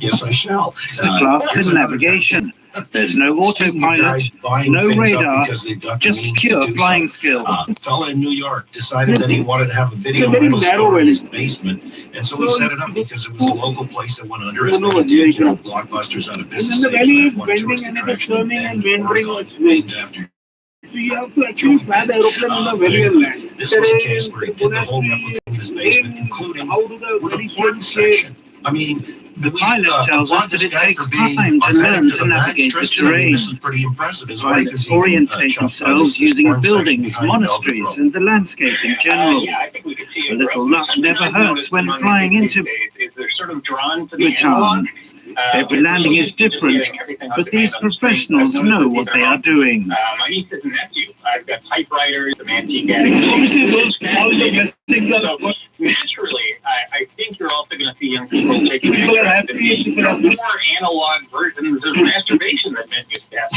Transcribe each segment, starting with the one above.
Yes, I shall. Masterclass in navigation. There's no autopilot, no radar, just pure flying skill. A fella in New York decided that he wanted to have a video rental store in his basement, and so he set it up because it was a local place that went under. As many did, you know, Blockbuster's out of business. The valley is bending and it is turning and meandering its way. So you have to actually fly the aeroplane on the very land. This was a case where he did the whole replica in his basement, including with a park section. I mean, the pilot tells us that it takes time to learn to navigate the terrain. This is pretty impressive. Pilots orientate themselves using buildings, monasteries, and the landscape in general. A little luck never hurts when flying into Bhutan. Every landing is different, but these professionals know what they are doing. My niece and nephew, I've got typewriters, some antique attic. So naturally, I think you're also going to see young people taking more analog versions of masturbation that men used to have.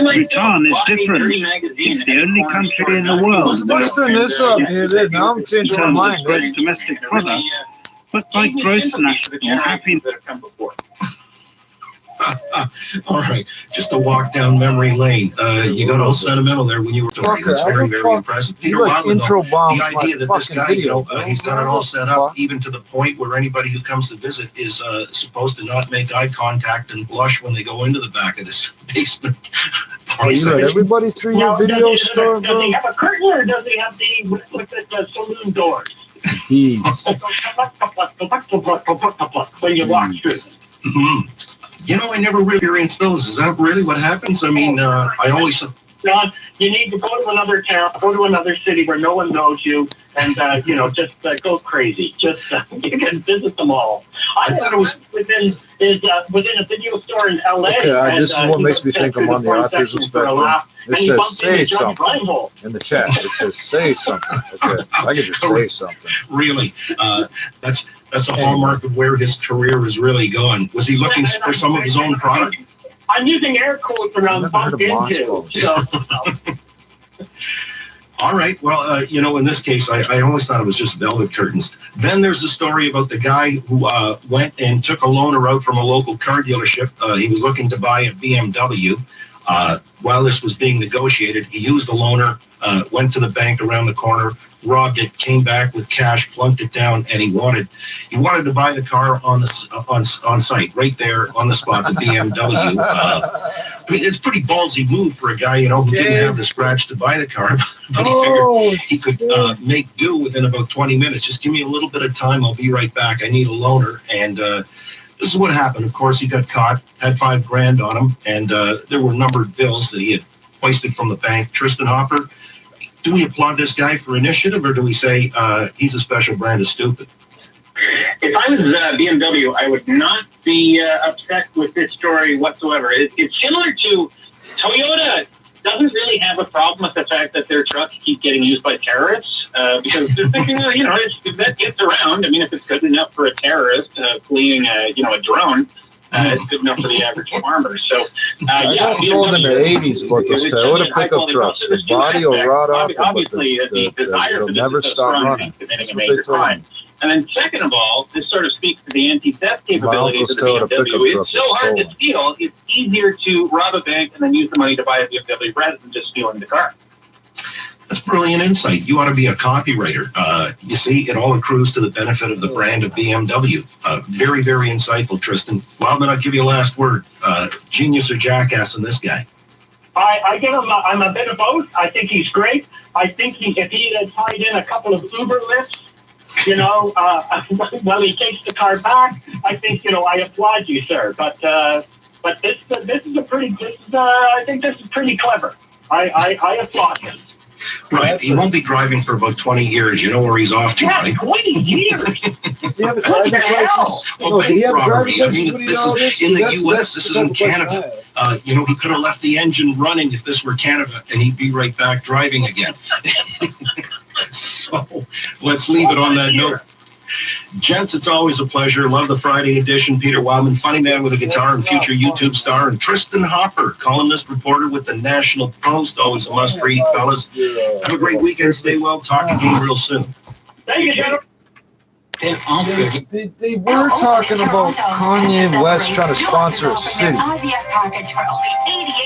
Bhutan is different. It's the only country in the world in terms of gross domestic product, but by gross national happiness. All right, just a walk down memory lane. You got all sentimental there when you were talking. That's very, very impressive. Peter Wildman, the idea that this guy, you know, he's got it all set up, even to the point where anybody who comes to visit is supposed to not make eye contact and blush when they go into the back of this basement. Oh, you let everybody through your video store, bro? Does he have a curtain or does he have the saloon doors? He's when you walk through. You know, I never really experienced those. Is that really what happens? I mean, I always... John, you need to go to another town, go to another city where no one knows you, and, you know, just go crazy. Just, you can visit them all. I thought it was... Within a video store in L.A. Okay, this is what makes me think I'm on the autism spectrum. It says say something in the chat. It says say something. Okay, I could just say something. Really? That's a hallmark of where his career is really going. Was he looking for some of his own product? I'm using air quotes around bump into. So. All right. Well, you know, in this case, I always thought it was just velvet curtains. Then there's a story about the guy who went and took a loaner out from a local car dealership. He was looking to buy a BMW. While this was being negotiated, he used the loaner, went to the bank around the corner, robbed it, came back with cash, plunked it down, and he wanted to buy the car on site, right there on the spot, the BMW. I mean, it's a pretty ballsy move for a guy, you know, who didn't have the scratch to buy the car, but he figured he could make do within about 20 minutes. Just give me a little bit of time, I'll be right back. I need a loaner, and this is what happened. Of course, he got caught, had $5,000 on him, and there were numbered bills that he had hoisted from the bank. Tristan Hopper, do we applaud this guy for initiative, or do we say he's a special brand of stupid? If I was BMW, I would not be upset with this story whatsoever. It's similar to Toyota. Doesn't really have a problem with the fact that their trucks keep getting used by terrorists because they're thinking, well, you know, if that gets around, I mean, if it's good enough for a terrorist fleeing, a drone, it's good enough for the average farmer. So, I got told in the 80s about those Toyota pickup trucks, the body will rot off, obviously, but they'll never stop running. That's what they told me. And then second of all, this sort of speaks to the anti-theft capabilities of the BMW. It's so hard to steal, it's easier to rob a bank and then use the money to buy a BMW rather than just stealing the car. That's brilliant insight. You ought to be a copywriter. You see, it all accrues to the benefit of the brand of BMW. Very, very insightful, Tristan. Well, then I'll give you a last word. Genius or jackass in this guy? I give him I'm a bit of both. I think he's great. I think if he had tied in a couple of Uber lifts, you know, well, he takes the car back, I think, you know, I applaud you, sir. But this is I think this is pretty clever. I applaud him. Right. He won't be driving for about 20 years. You know where he's off to, right? 20 years? Does he have a driver's license? Well, did he have a driver's license? I mean, this is in the U.S., this is in Canada. You know, he could have left the engine running if this were Canada, and he'd be right back driving again. So let's leave it on that note. Gents, it's always a pleasure. Love the Friday edition. Peter Wildman, funny man with a guitar and future YouTube star, and Tristan Hopper, columnist reporter with the National Post. Always a must-read, fellas. Have a great weekend. Stay well. Talk again real soon. Thank you, gentlemen. They were talking about Kanye West trying to sponsor a city. IVF package for only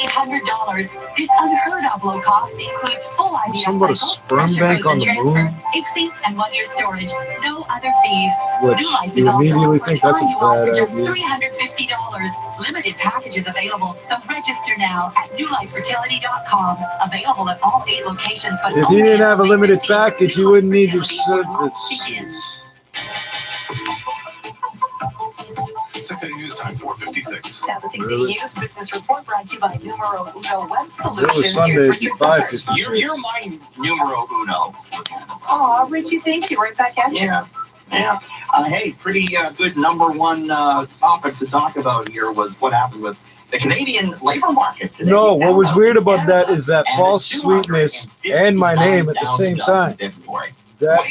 $8,800. This unheard of low cost includes full IVF Something about a sperm bank on the moon? ICSI and 1-year storage. No other fees. Which you immediately think that's a bad just idea. $350. Limited packages available, so register now at newlifefertility.com. Available at all 8 locations. But If he didn't have a limited package, he wouldn't need your service. 680 News Time, 4:56. Now, the 680 News Business Report brought to you by Numero Uno Web It Solutions. was Sunday at 5:56. You're my numero uno. Oh, Richie, thank you. Right back at you. Yeah. Hey, pretty good number one topic to talk about here was what happened with the Canadian labor market today. No, what was weird about that is that false sweetness and my name at the same time. That Way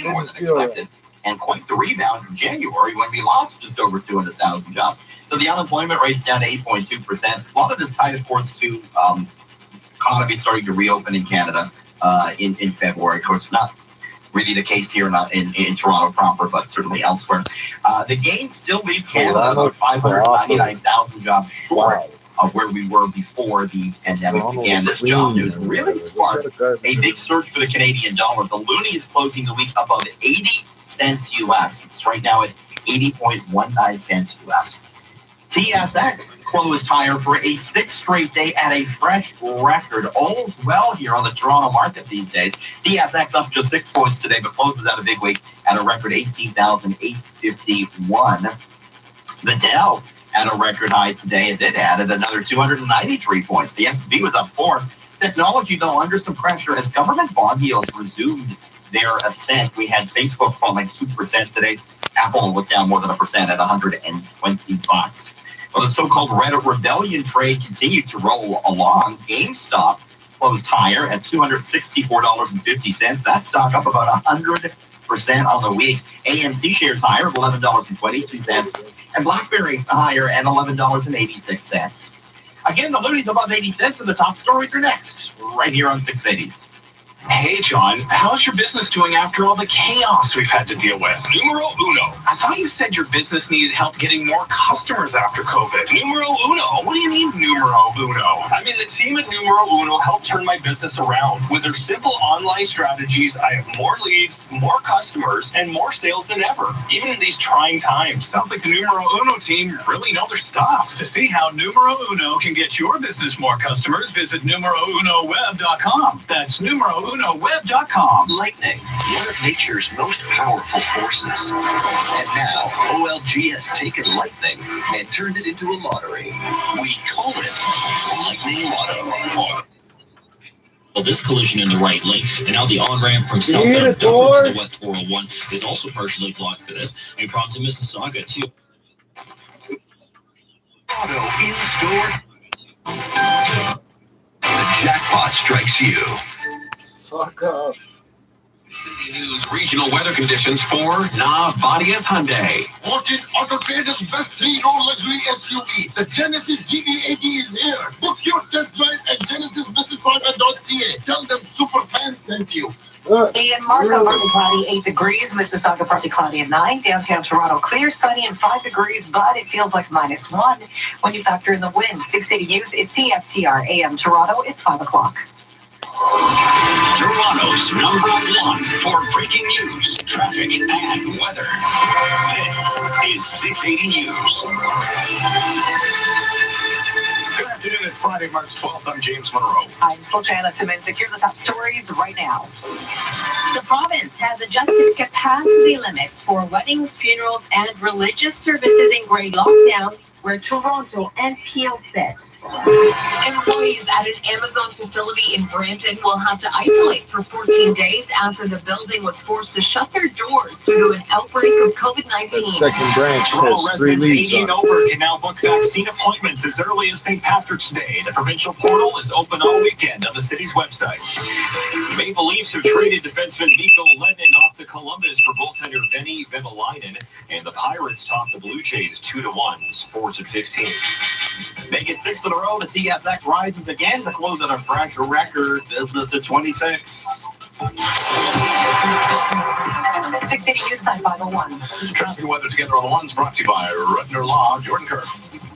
more didn't than feel right. expected. And quite the rebound from January when we lost just over 200,000 jobs. So the unemployment rate's down to 8.2%. A lot of this tied, of course, to economy starting to reopen in Canada in February. Of course, not really the case here, not in Toronto proper, but certainly elsewhere. The gains still leave Canada about 599,000 jobs short of where we were before the pandemic began. This job news really sparked a big surge for the Canadian dollar. The loonie is closing the week above 80 cents US. It's right now at 80.19 cents US. TSX closed higher for a 6th straight day at a fresh record. All's well here on the Toronto market these days. TSX up just 6 points today, but closes out a big week at a record 18,851. The Dow at a record high today as it added another 293 points. The S&P was up 4. Technology, though, under some pressure as government bond yields resumed their ascent. We had Facebook falling 2% today. Apple was down more than 1% at $120. Well, the so-called Reddit rebellion trade continued to roll along. GameStop closed higher at $264.50. That stock up about 100% on the week. AMC shares higher at $11.22. And BlackBerry higher at $11.86. Again, the loonies above 80 cents, and the top stories are next, right here on 680. Hey, John, how's your business doing after all the chaos we've had to deal with? Numero uno. I thought you said your business needed help getting more customers after COVID. Numero uno? What do you mean, numero uno? I mean, the team at Numero Uno helped turn my business around. With their simple online strategies, I have more leads, more customers, and more sales than ever, even in these trying times. Sounds like the Numero Uno team really know their stuff. To see how Numero Uno can get your business more customers, visit numerounoweb.com. That's numerounoweb.com. Lightning, one of nature's most powerful forces. And now, OLG has taken lightning and turned it into a lottery. We call it Lightning Lotto. Well, this collision in the right lane, and now the on-ramp from southbound Dufferin to the west 401 is also partially blocked for this, and from to Mississauga, too. Auto in-store. The jackpot strikes you. Fuck up. News regional weather conditions for Bodias Hyundai. Voted Auto Trader's best 3-row luxury SUV. The Genesis ZV80 is here. Book your test drive at genesismississauga.ca. Tell them Superfan sent you. In Markham, partly cloudy, 8 degrees. Mississauga, partly cloudy at 9. Downtown Toronto, clear, sunny, and 5 degrees, but it feels like -1 when you factor in the wind. 680 News is CFTR AM Toronto. It's 5 o'clock. Toronto's #1 for breaking news, traffic, and weather. This is 680 News. Good afternoon. It's Friday, March 12th. I'm James Monroe. I'm Slochana Timmons. Secure the top stories right now. The province has adjusted capacity limits for weddings, funerals, and religious services in grey lockdown, where Toronto and Peel sit. Employees at an Amazon facility in Brampton will have to isolate for 14 days after the building was forced to shut their doors due to an outbreak of COVID-19. That second branch has 3 leads on it. Over can now book vaccine appointments as early as St. Patrick's Day. The provincial portal is open all weekend on the city's website. Maple Leafs have traded defenseman Mikko Lennon off to Columbus for goaltender Venny Vehvilainen, and the Pirates top the Blue Jays 2-1. Sports at 15. Make it 6 in a row. The TSX rises again to close at a fresh record. Business at 26. 6 City News Time 501. Traffic and weather together on the ones brought to you by Rudner Law. Jordan Kerr.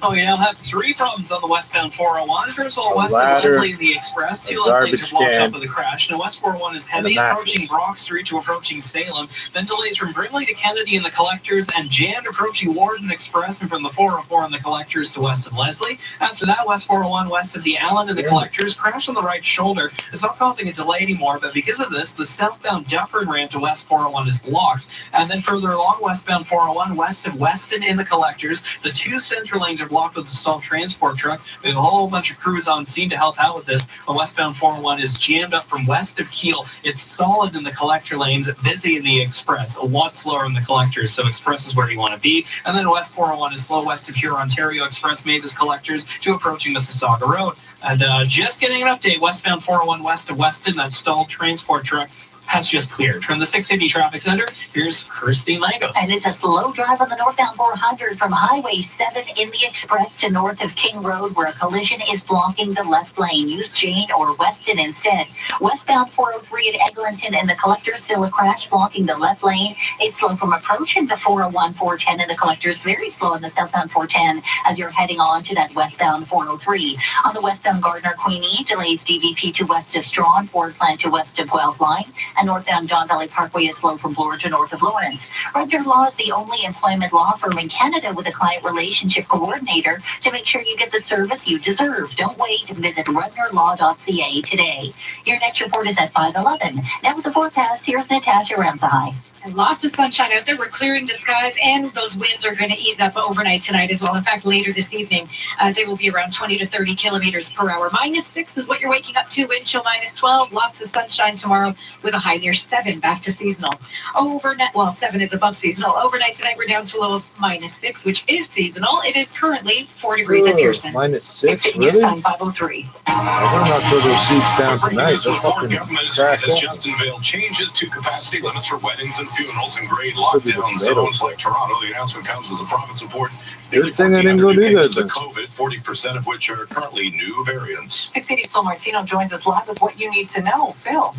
Oh, yeah, I'll have 3 problems on the westbound 401. First of all, west of ladder, Leslie, the Express. 2 left lanes are blocked can, up with a crash. Now, West 401 is heavy, approaching Brock Street to approaching Salem. Then delays from Brinley to Kennedy in the collectors, and jammed approaching Warden Express, and from the 404 in the collectors to west of Leslie. After that, West 401 west of the Allen in the collectors. Crash on the right shoulder. It's not causing a delay anymore, but because of this, the southbound Dufferin ramp to West 401 is blocked. And then further along, westbound 401 west of Weston in the collectors. The 2 center lanes are blocked with a stalled transport truck. We have a whole bunch of crews on scene to help out with this. The westbound 401 is jammed up from west of Kiel. It's solid in the collector lanes, busy in the Express, a lot slower in the collectors, so Express is where you want to be. And then West 401 is slow west of Huron-Ontario. Express Mavis collectors to approaching Mississauga Road. And just getting an update, westbound 401 west of Weston, that stalled transport truck has just cleared. From the 680 Traffic Center, here's Christine Lagos. And it's a slow drive on the northbound 400 from Highway 7 in the Express to north of King Road, where a collision is blocking the left lane. Use Jane or Weston instead. Westbound 403 at Eglinton and the collectors, still a crash blocking the left lane. It's slow from approaching the 401, 410 and the collectors, very slow in the southbound 410 as you're heading on to that westbound 403. On the westbound Gardner Queenie, delays DVP to west of Strawn, Ford Plant to west of Guelph Line, and northbound John Valley Parkway is slow from Bloor to north of Lawrence. Rudner Law is the only employment law firm in Canada with a client relationship coordinator to make sure you get the service you deserve. Don't wait. Visit rudnerlaw.ca today. Your next report is at 5:11. Now with the forecast, here's Natasha Ramsahai. And lots of sunshine out there. We're clearing the skies, and those winds are going to ease up overnight tonight as well. In fact, later this evening, they will be around 20 to 30 kilometers per hour. -6 is what you're waking up to. Wind chill -12. Lots of sunshine tomorrow with a high near 7, back to seasonal. Overnight, well, 7 is above seasonal. Overnight tonight, we're down to a low of -6, which is seasonal. It is currently 4 degrees at Pearson. -6, really? Time 5:03. I'm not throw those seats down tonight. They're fucking cracked has just unveiled changes to capacity limits for weddings and funerals in grade lockdown zones like Toronto. The announcement comes as the province reports good thing I didn't go do that then. COVID, 40% of which are currently new variants. 6 City's Phil Martino joins us live with what you need to know. Phil.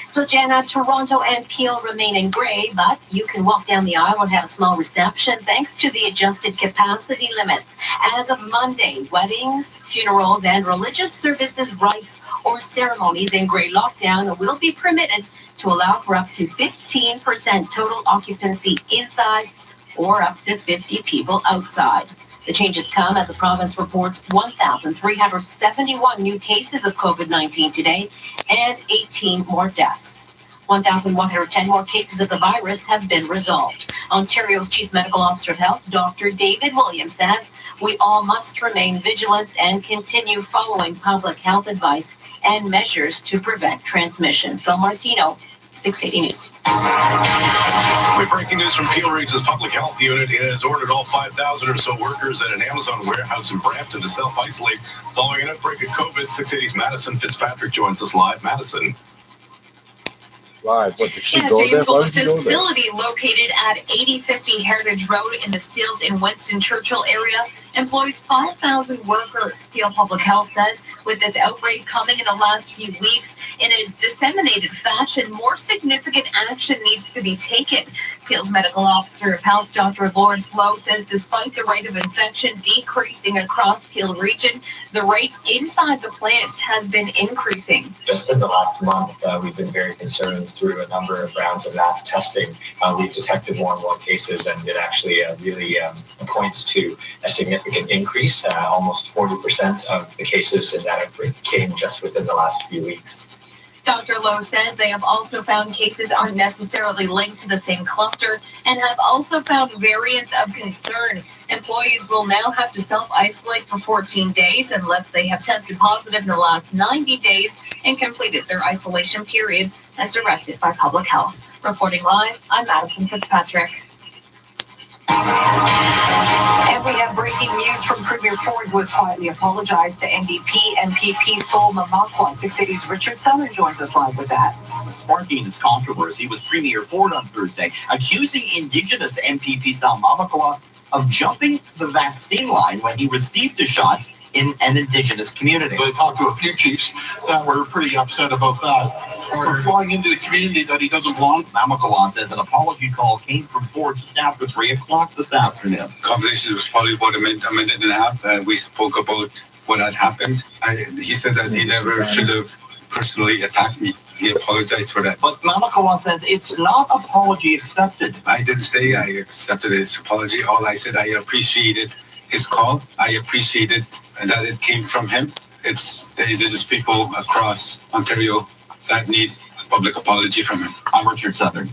So, Jana, Toronto and Peel remain in gray, but you can walk down the aisle and have a small reception thanks to the adjusted capacity limits. As of Monday, weddings, funerals, and religious services, rites, or ceremonies in gray lockdown will be permitted to allow for up to 15% total occupancy inside or up to 50 people outside. The changes come as the province reports 1,371 new cases of COVID-19 today and 18 more deaths. 1,110 more cases of the virus have been resolved. Ontario's Chief Medical Officer of Health, Dr. David Williams, says we all must remain vigilant and continue following public health advice and measures to prevent transmission. Phil Martino, 680 News. With breaking news from Peel Riggs' public health unit, it has ordered all 5,000 or so workers at an Amazon warehouse in Brampton to self-isolate following an outbreak of COVID. 680's Madison Fitzpatrick joins us live. Madison. Live, but did she Yeah, go there? James, well, Why the did she go there? facility located at 8050 Heritage Road in the Steeles in Winston Churchill area employs 5,000 workers. Peel Public Health says with this outbreak coming in the last few weeks in a disseminated fashion, more significant action needs to be taken. Peel's Medical Officer of Health, Dr. Lawrence Lowe, says despite the rate of infection decreasing across Peel region, the rate inside the plant has been increasing. Just in the last month, we've been very concerned through a number of rounds of mass testing. We've detected more and more cases, and it actually really points to a significant increase. Almost 40% of the cases in that outbreak came just within the last few weeks. Dr. Lowe says they have also found cases aren't necessarily linked to the same cluster and have also found variants of concern. Employees will now have to self-isolate for 14 days unless they have tested positive in the last 90 days and completed their isolation periods as directed by Public Health. Reporting live, I'm Madison Fitzpatrick. And we have breaking news from Premier Ford, who has quietly apologized to NDP MPP Sol Mamakwa. 680's Richard Sumner joins us live with that. Sparking this controversy was Premier Ford on Thursday, accusing Indigenous MPP Sol Mamakwa of jumping the vaccine line when he received a shot in an indigenous community. I talked to a few chiefs that were pretty upset about that. We're flying into the community that he doesn't want. Mamakawan says an apology call came from Ford just after 3 o'clock this afternoon. Conversation was probably about a minute and a half, and we spoke about what had happened. He said that he never should have personally attacked me. He apologized for that. But Mamakawan says it's not apology accepted. I didn't say I accepted his apology. All I said, I appreciated his call. I appreciated that it came from him. It's indigenous people across Ontario that need a public apology from him. I'm Richard Southern.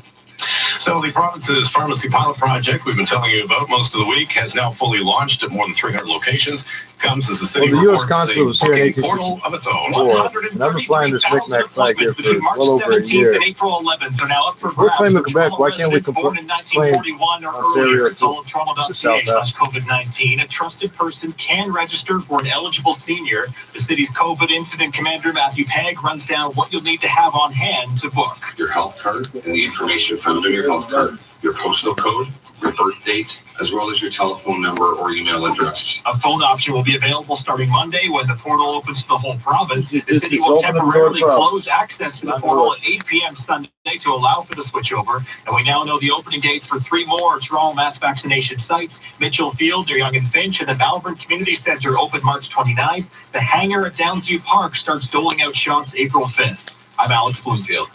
So the province's pharmacy pilot project we've been telling you about most of the week has now fully launched at more than 300 locations. Comes as the city the U.S. reports consulate was a here in booking portal of its own. 1864, and I've been flying this Micmac flag here for well over a year. And April 11th are now up for We're grabs claiming for Quebec. Why Toronto can't we residents born in claim 1941 or Ontario earlier? to It's all at toronto.ca/COVID-19. A trusted person can register for an eligible senior. The city's COVID incident commander, Matthew Pegg, runs down what you'll need to have on hand to book. Your health card and the information found in your health card, your postal code, your birth date, as well as your telephone number or email address. A phone option will be available starting Monday when the portal opens to the whole province. The city will temporarily close access to the portal at 8 p.m. Sunday to allow for the switchover. And we now know the opening dates for 3 more Toronto mass vaccination sites. Mitchell Field near Yonge and Finch and the Malvern Community Centre open March 29th. The hangar at Downsview Park starts doling out shots April 5th. I'm Alex Bloomfield.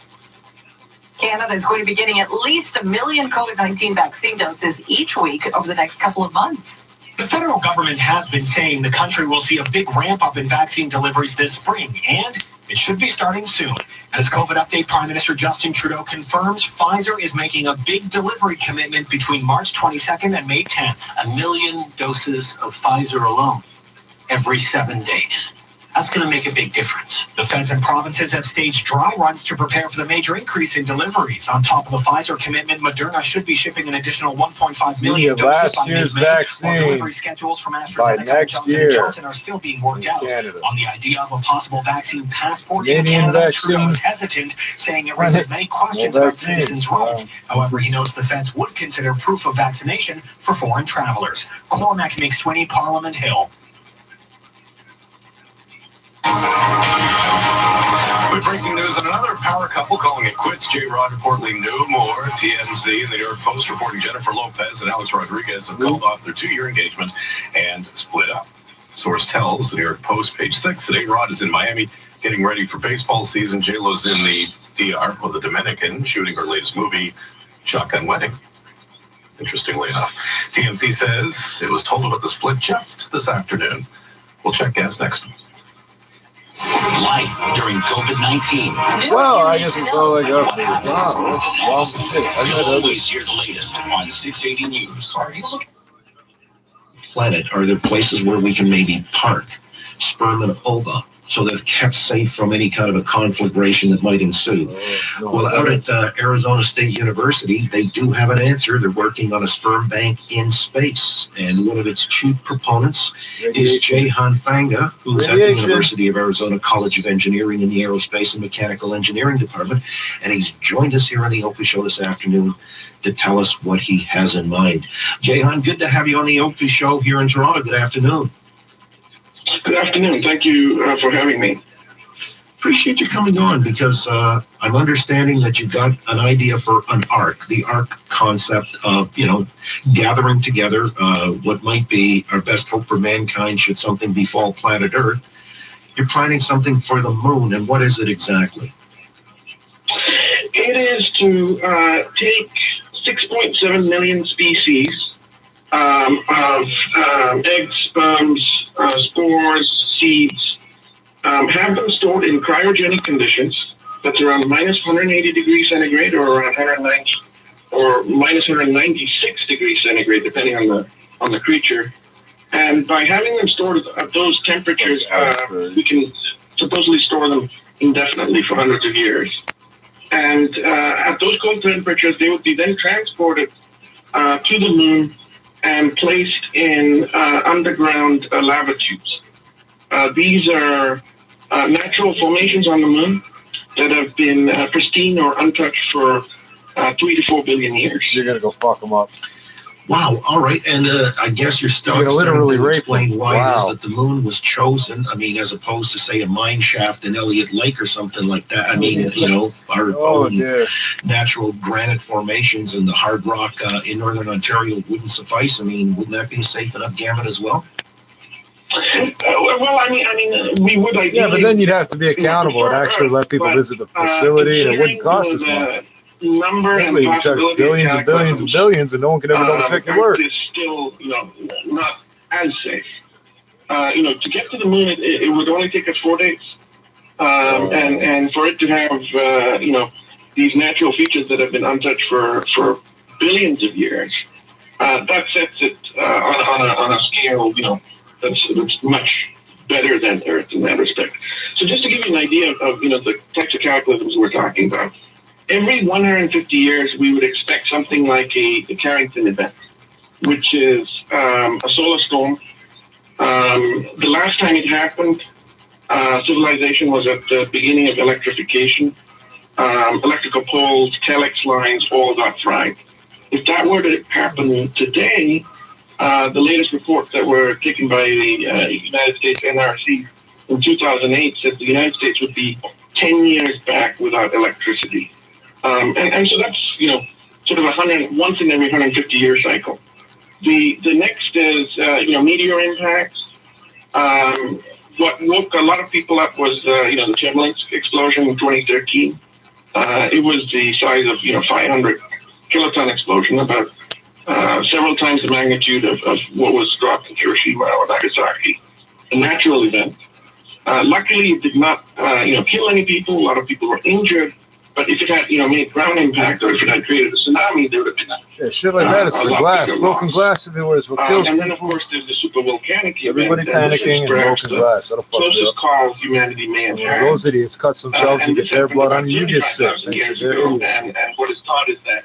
Canada is going to be getting at least 1 million COVID-19 vaccine doses each week over the next couple of months. The federal government has been saying the country will see a big ramp up in vaccine deliveries this spring, and it should be starting soon. As COVID update, Prime Minister Justin Trudeau confirms Pfizer is making a big delivery commitment between March 22nd and May 10th. 1 million doses of Pfizer alone every 7 days. That's going to make a big difference. The feds and provinces have staged dry runs to prepare for the major increase in deliveries. On top of the Pfizer commitment, Moderna should be shipping an additional 1.5 million doses by mid-May. While delivery schedules from AstraZeneca and Johnson are still being worked out. On the idea of a possible vaccine passport in Canada, Trudeau is hesitant, saying it raises many questions about citizens' rights. However, he notes the feds would consider proof of vaccination for foreign travelers. Cormac McSweeney, Parliament Hill. With breaking news on another power couple calling it quits. J-Rod reportedly knew more. TMZ and the New York Post reporting Jennifer Lopez and Alex Rodriguez have called off their 2-year engagement and split up. Source tells the New York Post, page 6, that A-Rod is in Miami getting ready for baseball season. J-Lo's in the DR, or the Dominican, shooting her latest movie, Shotgun Wedding. Interestingly enough, TMZ says it was told about the split just this afternoon. We'll check gas next. Life during COVID-19. Well, I guess it's all I got. Wow, that's wild shit. I Always hear the latest on 680 News. Are you looking? Planet, are there places where we can maybe park sperm and ova so they're kept safe from any kind of a conflagration that might ensue? Well, out at Arizona State University, they do have an answer. They're working on a sperm bank in space, and one of its chief proponents is Jehan Thanga, who's at the University of Arizona College of Engineering in the Aerospace and Mechanical Engineering Department, and he's joined us here on the Oakley Show this afternoon to tell us what he has in mind. Jehan, good to have you on the Oakley Show here in Toronto. Good afternoon. Good afternoon. Thank you for having me. Appreciate you coming on because I'm understanding that you've got an idea for an ARC, the ARC concept of, gathering together what might be our best hope for mankind should something befall planet Earth. You're planning something for the moon, and what is it exactly? It is to take 6.7 million species of eggs, sperms, spores, seeds, have them stored in cryogenic conditions. That's around minus 180 degrees centigrade or around 190 or minus 196 degrees centigrade, depending on the creature. And by having them stored at those temperatures, we can supposedly store them indefinitely for hundreds of years. And at those cold temperatures, they would be then transported to the moon and placed in underground lava tubes. These are natural formations on the moon that have been pristine or untouched for 3 to 4 billion years. You're going to go fuck them up. Wow. All right. And I guess you're still literally to explain why it is Wow. that the moon was chosen. I mean, as opposed to, say, a mine shaft in Elliott Lake or something like that. I mean, you know, our own natural granite formations and the hard rock in northern Ontario wouldn't suffice. I mean, wouldn't that be a safe enough gamut as well? Well, I mean, we would ideally. Yeah, but then you'd have to be accountable and actually let people visit the facility, and it wouldn't cost as much. Usually you charge billions and billions and billions, and no one can ever double check your work. It's still, you know, not as safe. You know, to get to the moon, it would only take us 4 days, and for it to have, you know, these natural features that have been untouched for billions of years, that sets it on a scale, you know, that's much better than Earth in that respect. So just to give you an idea of you know, the types of cataclysms we're talking about, every 150 years we would expect something like a Carrington event, which is a solar storm. The last time it happened, civilization was at the beginning of electrification. Electrical poles, telex lines, all got fried. If that were to happen today, the latest report that were taken by the United States NRC in 2008 said the United States would be 10 years back without electricity. And so that's, you know, sort of once in every 150 year cycle. The next is, you know, meteor impacts. What woke a lot of people up was, you know, the Chemnitz explosion in 2013. It was the size of, you know, 500 kiloton explosion, about several times the magnitude of what was dropped in Hiroshima or Nagasaki. A natural event. Luckily, it did not, you know, kill any people. A lot of people were injured. But if it had, you know, made ground impact, or if it had created a tsunami, there would have been shit like that. It's the glass, broken glass everywhere is what kills people. And then, of course, there's the supervolcanic everybody event. panicking and broken glass. That'll fuck you up. Cause humanity may have had. Those idiots cut themselves, you get their blood on you, you get sick. Thanks to their idiots. And what is taught is that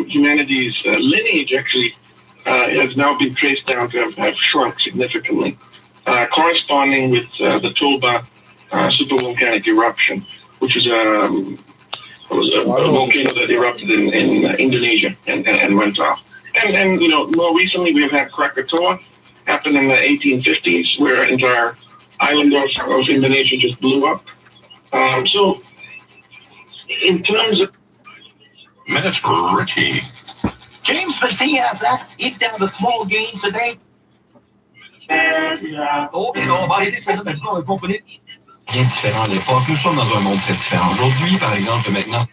humanity's lineage actually has now been traced down to have shrunk significantly, corresponding with the Toba supervolcanic eruption, which is a volcano that erupted in Indonesia and went off. And you know, more recently we have had Krakatoa happen in the 1850s, where an entire island of Indonesia just blew up. So in terms of minutes for Richie. James Matias, he down a small game today. Oh, et là, on va arrêter ça là maintenant, vous comprenez? Bien différent à l'époque. Nous sommes dans un monde très différent. Aujourd'hui, par exemple, maintenant,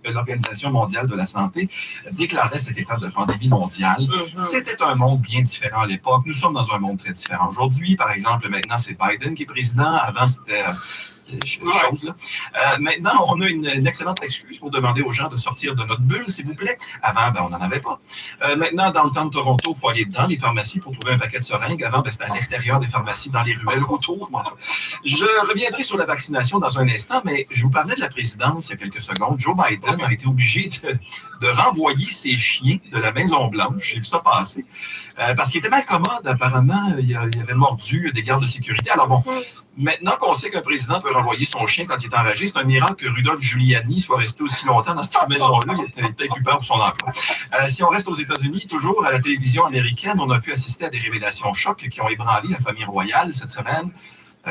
l'Organisation mondiale de la santé déclarait cet état de pandémie mondiale. C'était un monde bien différent à l'époque. Nous sommes dans un monde très différent. Aujourd'hui, par exemple, maintenant, c'est Biden qui est président. Avant, c'était chose là. Maintenant, on a une excellente excuse pour demander aux gens de sortir de notre bulle, s'il vous plaît. Avant, ben, on n'en avait pas. Maintenant, dans le temps de Toronto, il faut aller dans les pharmacies pour trouver un paquet de seringues. Avant, ben, c'était à l'extérieur des pharmacies, dans les ruelles autour. Je reviendrai sur la vaccination dans un instant, mais je vous parlais de la présidence il y a quelques secondes. Joe Biden a été obligé de renvoyer ses chiens de la Maison-Blanche. J'ai vu ça passer. Parce qu'il était mal commode, apparemment. Il avait mordu des gardes de sécurité. Alors bon, maintenant qu'on sait qu'un président peut renvoyer son chien quand il est enragé, c'est un miracle que Rudolph Giuliani soit resté aussi longtemps dans cette maison-là. Il était occupé pour son emploi. Si on reste aux États-Unis, toujours à la télévision américaine, on a pu assister à des révélations chocs qui ont ébranlé la famille royale cette semaine,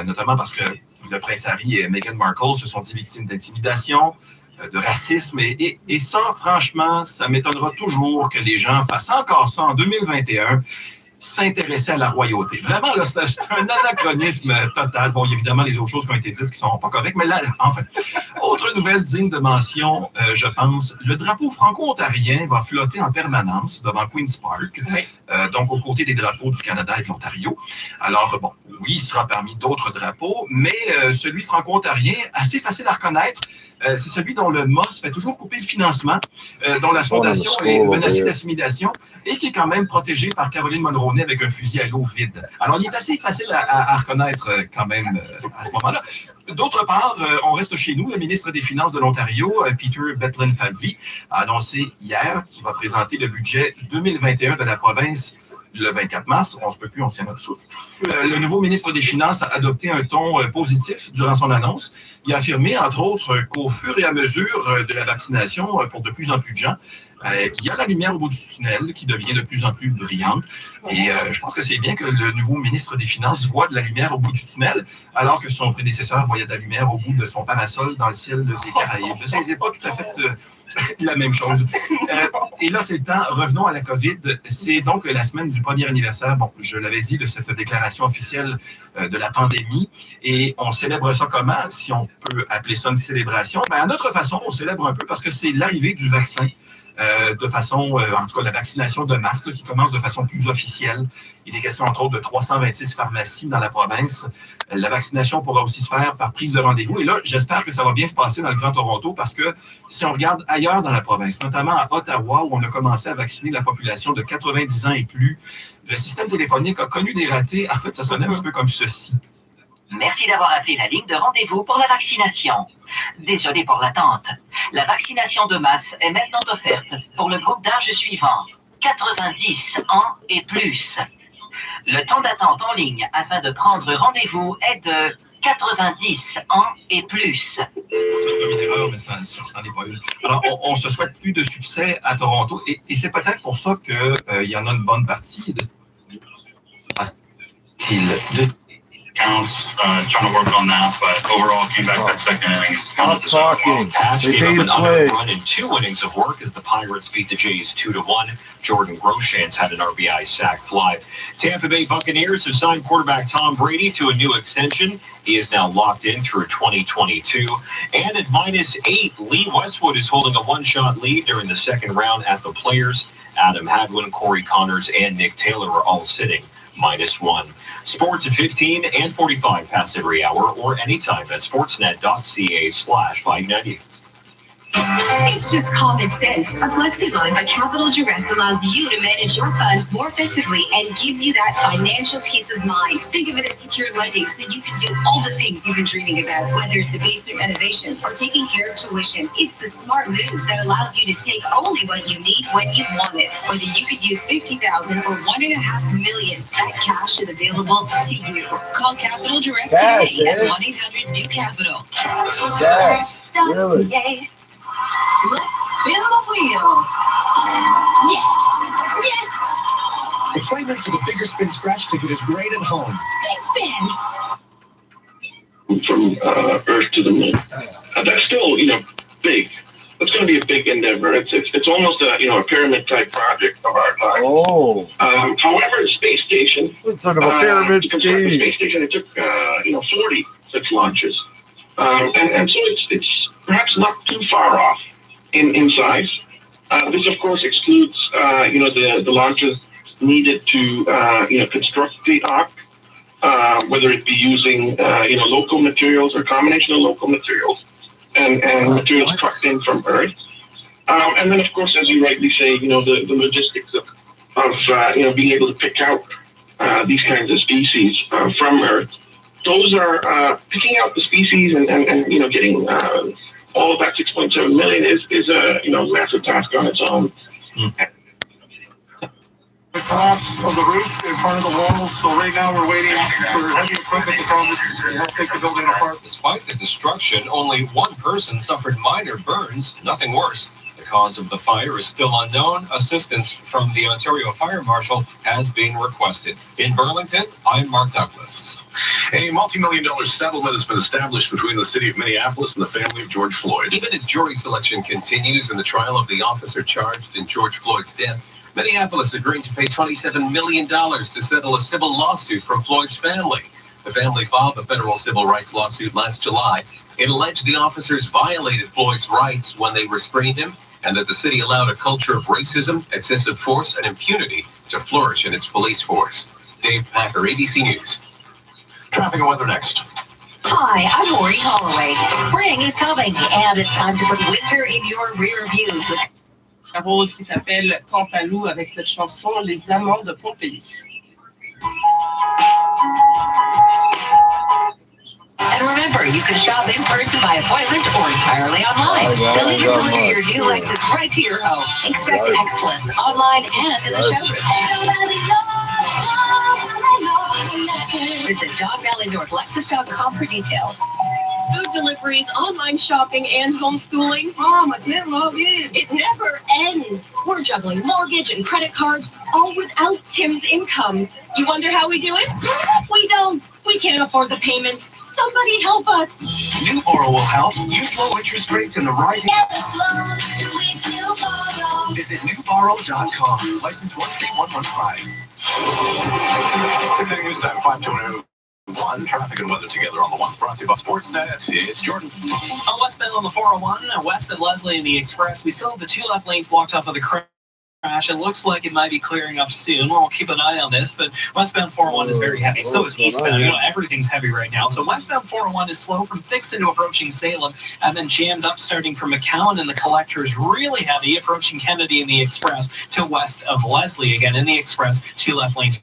notamment parce que le prince Harry et Meghan Markle se sont dit victimes d'intimidation, de racisme. Et ça, franchement, ça m'étonnera toujours que les gens fassent encore ça en 2021. S'intéresser à la royauté. Vraiment, là, c'est un anachronisme total. Bon, évidemment, les autres choses qui ont été dites qui sont pas correctes, mais là, enfin, autre nouvelle digne de mention, je pense, le drapeau franco-ontarien va flotter en permanence devant Queen's Park, donc aux côtés des drapeaux du Canada et de l'Ontario. Alors, bon, oui, il sera parmi d'autres drapeaux, mais celui franco-ontarien, assez facile à reconnaître, c'est celui dont le MOS fait toujours couper le financement, dont la fondation est menacée d'assimilation et qui est quand même protégé par Caroline Mulroney avec un fusil à l'eau vide. Alors, il est assez facile à reconnaître quand même à ce moment-là. D'autre part, on reste chez nous. Le ministre des Finances de l'Ontario, Peter Betlin-Falvey, a annoncé hier qu'il va présenter le budget 2021 de la province le 24 mars, on ne se peut plus, on tient notre souffle. Le nouveau ministre des Finances a adopté un ton positif durant son annonce. Il a affirmé, entre autres, qu'au fur et à mesure de la vaccination pour de plus en plus de gens, Il y a la lumière au bout du tunnel qui devient de plus en plus brillante. Et je pense que c'est bien que le nouveau ministre des Finances voit de la lumière au bout du tunnel, alors que son prédécesseur voyait de la lumière au bout de son parasol dans le ciel des Caraïbes. C'est pas tout à fait la même chose. Et là, c'est le temps. Revenons à la COVID. C'est donc la semaine du premier anniversaire, bon, je l'avais dit, de cette déclaration officielle de la pandémie. Et on célèbre ça comment, si on peut appeler ça une célébration? Ben, à notre façon, on célèbre un peu parce que c'est l'arrivée du vaccin. De façon, en tout cas, la vaccination de masse qui commence de façon plus officielle. Il est question, entre autres, de 326 pharmacies dans la province. La vaccination pourra aussi se faire par prise de rendez-vous. Et là, j'espère que ça va bien se passer dans le Grand Toronto parce que si on regarde ailleurs dans la province, notamment à Ottawa, où on a commencé à vacciner la population de 90 ans et plus, le système téléphonique a connu des ratés. En fait, ça sonnait un petit peu comme ceci. Merci d'avoir appelé la ligne de rendez-vous pour la vaccination. Désolé pour l'attente. La vaccination de masse est maintenant offerte pour le groupe d'âge suivant, 90 ans et plus. Le temps d'attente en ligne afin de prendre rendez-vous est de 90 ans et plus. Ça sonne comme une erreur, mais ça n'en est pas une. Alors, on se souhaite plus de succès à Toronto et c'est peut-être pour ça qu'il y en a une bonne partie de counts, trying to work on that, but overall came back that second inning. Stop talking. Patch They gave gave up an play. unearned run in 2 innings of work as the Pirates beat the Jays 2-1. Jordan Groshans had an RBI sac fly. Tampa Bay Buccaneers have signed quarterback Tom Brady to a new extension. He is now locked in through 2022. And at -8, Lee Westwood is holding a one-shot lead during the second round at the Players. Adam Hadwin, Corey Connors, and Nick Taylor are all sitting -1. Sports at 15 and 45 past every hour or anytime at sportsnet.ca/590. It's just common sense. A flexi line by Capital Direct allows you to manage your funds more effectively and gives you that financial peace of mind. Think of it as secure lending so you can do all the things you've been dreaming about, whether it's the basement renovation or taking care of tuition. It's the smart move that allows you to take only what you need when you want it. Whether you could use $50,000 or $1.5 million, that cash is available to you. Call Capital Direct today at 1-800-NEW-CAPITAL. Yes, really? Yay. Let's spin the wheel. Yes. Yes. Excitement for the bigger spin scratch ticket is great at home. Big spin. From Earth to the moon. That's still, big. It's going to be a big endeavor. It's almost a pyramid type project of our time. Oh. However, the space station. What sort of a pyramid scheme? The space station, it took 40 such launches, and so it's perhaps not too far off in size. This, of course, excludes the launches needed to construct the ark, whether it be using local materials or combination of local materials and materials trucked in from Earth. And then, of course, as you rightly say, the logistics of being able to pick out these kinds of species from Earth. Those are picking out the species and getting all of that 6.7 million is a massive task on its own. The collapse of the roof in front of the walls, so right now we're waiting for heavy equipment to come and help take the building apart. Despite the destruction, only one person suffered minor burns, nothing worse. The cause of the fire is still unknown. Assistance from the Ontario Fire Marshal has been requested. In Burlington, I'm Mark Douglas. A multi-million-dollar settlement has been established between the city of Minneapolis and the family of George Floyd. Even as jury selection continues in the trial of the officer charged in George Floyd's death, Minneapolis agreed to pay $27 million to settle a civil lawsuit from Floyd's family. The family filed a federal civil rights lawsuit last July. It alleged the officers violated Floyd's rights when they restrained him and that the city allowed a culture of racism, excessive force, and impunity to flourish in its police force. Dave Packer, ABC News. Traffic and weather next. Hi, I'm Maureen Holloway. Spring is coming, and it's time to put winter in your rear view. La rose qui s'appelle Pampalou avec cette chanson Les Amants de Pompéi. And remember, you can shop in person by appointment or entirely online. They'll even deliver your new Lexus right to your home. Expect excellence online and in the showroom. Visit JohnValleyNorthLexus.com for details. Food deliveries, online shopping, and homeschooling. Mom, I didn't log in. It never ends. We're juggling mortgage and credit cards, all without Tim's income. You wonder how we do it? We don't. We can't afford the payments. Somebody help us. New Borrow will help. Use low interest rates and the rising. Visit newborrow.com. License 13115. 680 News Time, 521. Traffic and weather together on the one. Brought to you by Sportsnet. It's Jordan. On westbound on the 401, west of Leslie and the Express, we still have the two left lanes blocked off of the crash. It looks like it might be clearing up soon. We'll keep an eye on this, but westbound 401 is very heavy. So is eastbound. Everything's heavy right now. So westbound 401 is slow from Dixon to approaching Salem, and then jammed up starting from McCowan and the Collector is really heavy approaching Kennedy and the Express to west of Leslie. Again, in the Express, two left lanes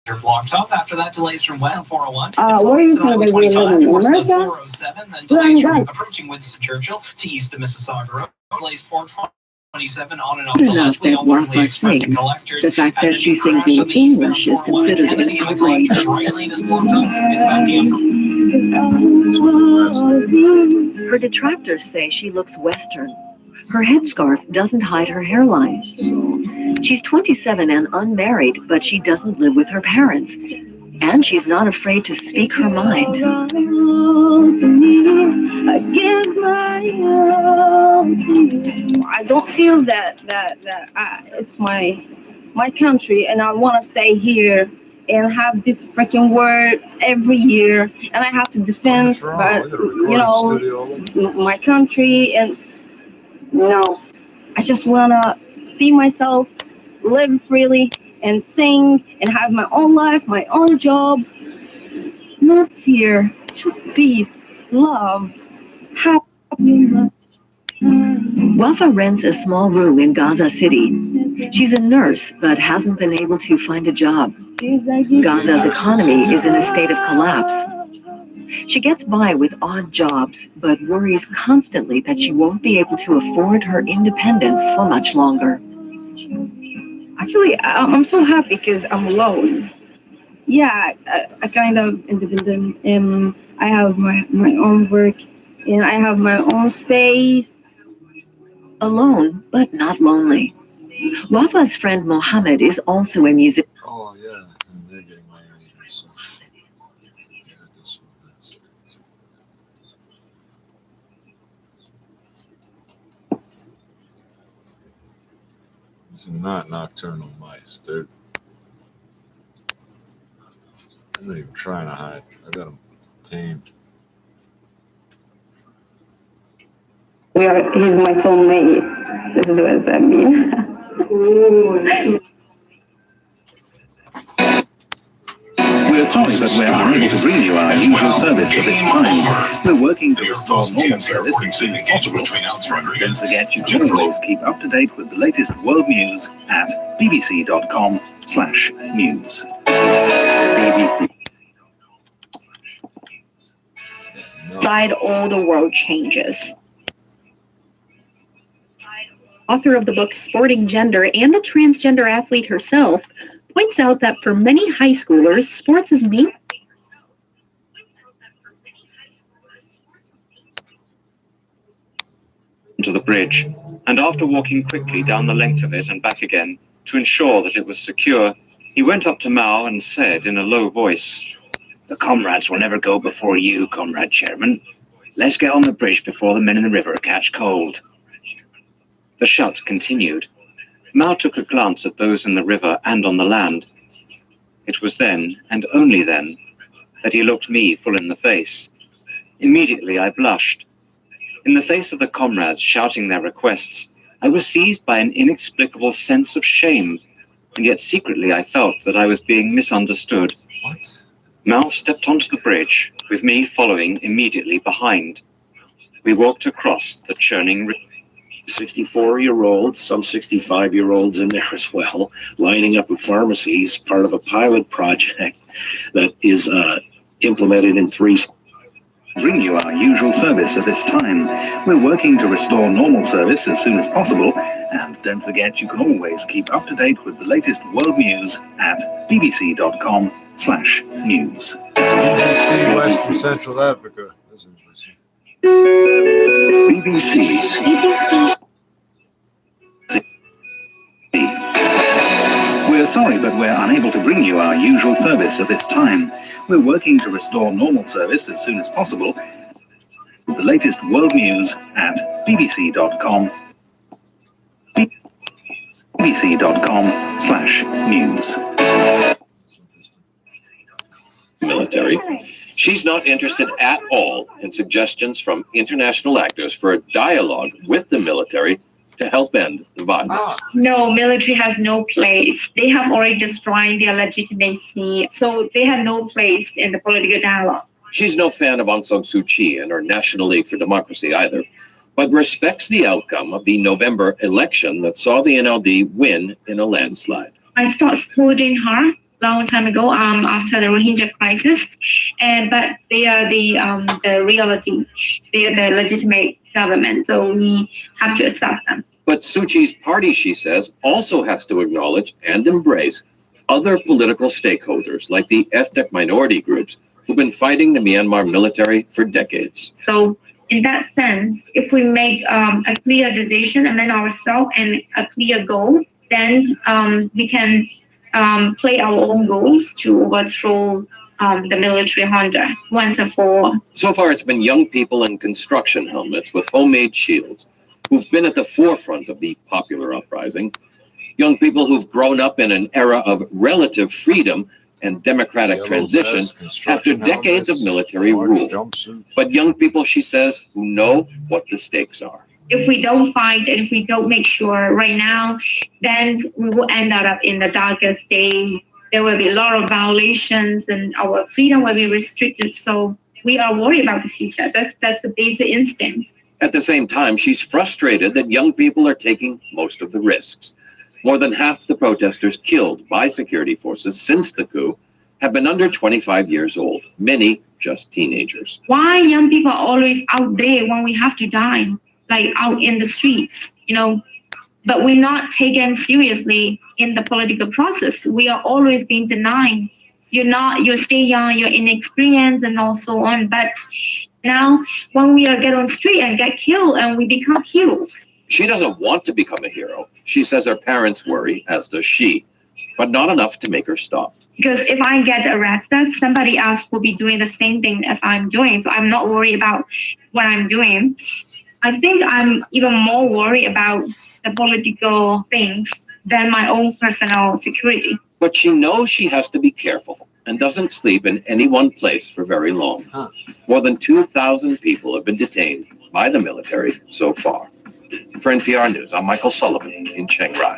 are blocked off. After that, delays from west 401. What are you going to be living in America? 407, then delays from approaching Winston Churchill to east of Mississauga Road. Delays 427 on and off the Leslie, alternately Express and Collectors. The fact that she sings in English is considered an outrage. Her detractors say she looks Western. Her headscarf doesn't hide her hairline. She's 27 and unmarried, but she doesn't live with her parents. And she's not afraid to speak her mind. I don't feel that it's my country, and I want to stay here and have this freaking word every year, and I have to defend, but you know, my country, and you know, I just wanna be myself, live freely, and sing, and have my own life, my own job. Not fear, just peace, love, happiness. Wafa rents a small room in Gaza City. She's a nurse, but hasn't been able to find a job. Gaza's economy is in a state of collapse. She gets by with odd jobs, but worries constantly that she won't be able to afford her independence for much longer. Actually, I'm so happy because I'm alone. Yeah, I kind of independent, and I have my own work, and I have my own space. Alone, but not lonely. Wafa's friend Mohammed is also a musician. Oh, yeah. And they're getting married or something. Yeah, this one is. These are not nocturnal mice. They're not even trying to hide. I got them tamed. He's my soulmate. This is what I mean. We're sorry, but we're unable to bring you our usual service at this time. We're working to restore normal service as soon as possible. Don't forget you can always keep up to date with the latest world news at bbc.com/news. BBC. Inside all the world changes. Author of the book Sporting Gender and a transgender athlete herself, points out that for many high schoolers, sports is mean. To the bridge, and after walking quickly down the length of it and back again to ensure that it was secure, he went up to Mao and said in a low voice, "The comrades will never go before you, Comrade Chairman. Let's get on the bridge before the men in the river catch cold." The shot continued. Mao took a glance at those in the river and on the land. It was then, and only then, that he looked me full in the face. Immediately I blushed. In the face of the comrades shouting their requests, I was seized by an inexplicable sense of shame, and yet secretly I felt that I was being misunderstood. What? Mao stepped onto the bridge, with me following immediately behind. We walked across the churning river. 64-year-olds, some 65-year-olds in there as well, lining up at pharmacies, part of a pilot project that is implemented in 3 states. Bring you our usual service at this time. We're working to restore normal service as soon as possible, and don't forget you can always keep up to date with the latest world news at bbc.com/news. BBC West and Central Africa. That's interesting. BBC. We're sorry, but we're unable to bring you our usual service at this time. We're working to restore normal service as soon as possible. The latest world news at bbc.com. bbc.com/news. Military. She's not interested at all in suggestions from international actors for a dialogue with the military to help end the violence. No, military has no place. They have already destroyed their legitimacy, so they have no place in the political dialogue. She's no fan of Aung San Suu Kyi and her National League for Democracy either, but respects the outcome of the November election that saw the NLD win in a landslide. I started supporting her long time ago after the Rohingya crisis, but they are the reality. They are the legitimate government, so we have to accept them. But Suu Kyi's party, she says, also has to acknowledge and embrace other political stakeholders like the ethnic minority groups who've been fighting the Myanmar military for decades. So in that sense, if we make a clear decision among ourselves and a clear goal, then we can play our own goals to overthrow the military junta once and for all. So far, it's been young people in construction helmets with homemade shields who've been at the forefront of the popular uprising. Young people who've grown up in an era of relative freedom and democratic transition after decades of military rule. But young people, she says, who know what the stakes are. If we don't fight and if we don't make sure right now, then we will end up in the darkest days. There will be a lot of violations and our freedom will be restricted. So we are worried about the future. That's a basic instinct. At the same time, she's frustrated that young people are taking most of the risks. More than half the protesters killed by security forces since the coup have been under 25 years old, many just teenagers. Why young people are always out there when we have to die, like out in the streets, but we're not taken seriously in the political process. We are always being denied. You're still young, you're inexperienced and all so on. But now when we get on the street and get killed and we become heroes. She doesn't want to become a hero. She says her parents worry, as does she, but not enough to make her stop. Because if I get arrested, somebody else will be doing the same thing as I'm doing. So I'm not worried about what I'm doing. I think I'm even more worried about the political things than my own personal security. But she knows she has to be careful and doesn't sleep in any one place for very long. More than 2,000 people have been detained by the military so far. For NPR News, I'm Michael Sullivan in Chiang Rai.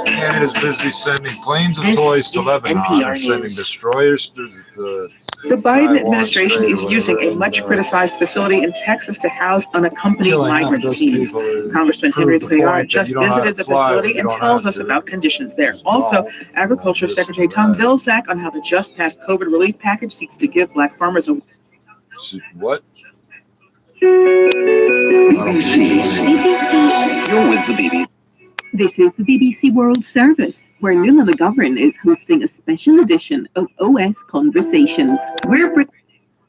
Canada's busy sending planes and toys to Lebanon and sending destroyers through the Biden administration is using a much criticized facility in Texas to house unaccompanied migrant teens. Congressman Henry Cuellar just visited the facility and tells us about conditions there. Also, Agriculture Secretary Tom Vilsack on how the just passed COVID relief package seeks to give Black farmers a... What? BBC. You're with the BBC. This is the BBC World Service, where Nuala McGovern is hosting a special edition of OS Conversations.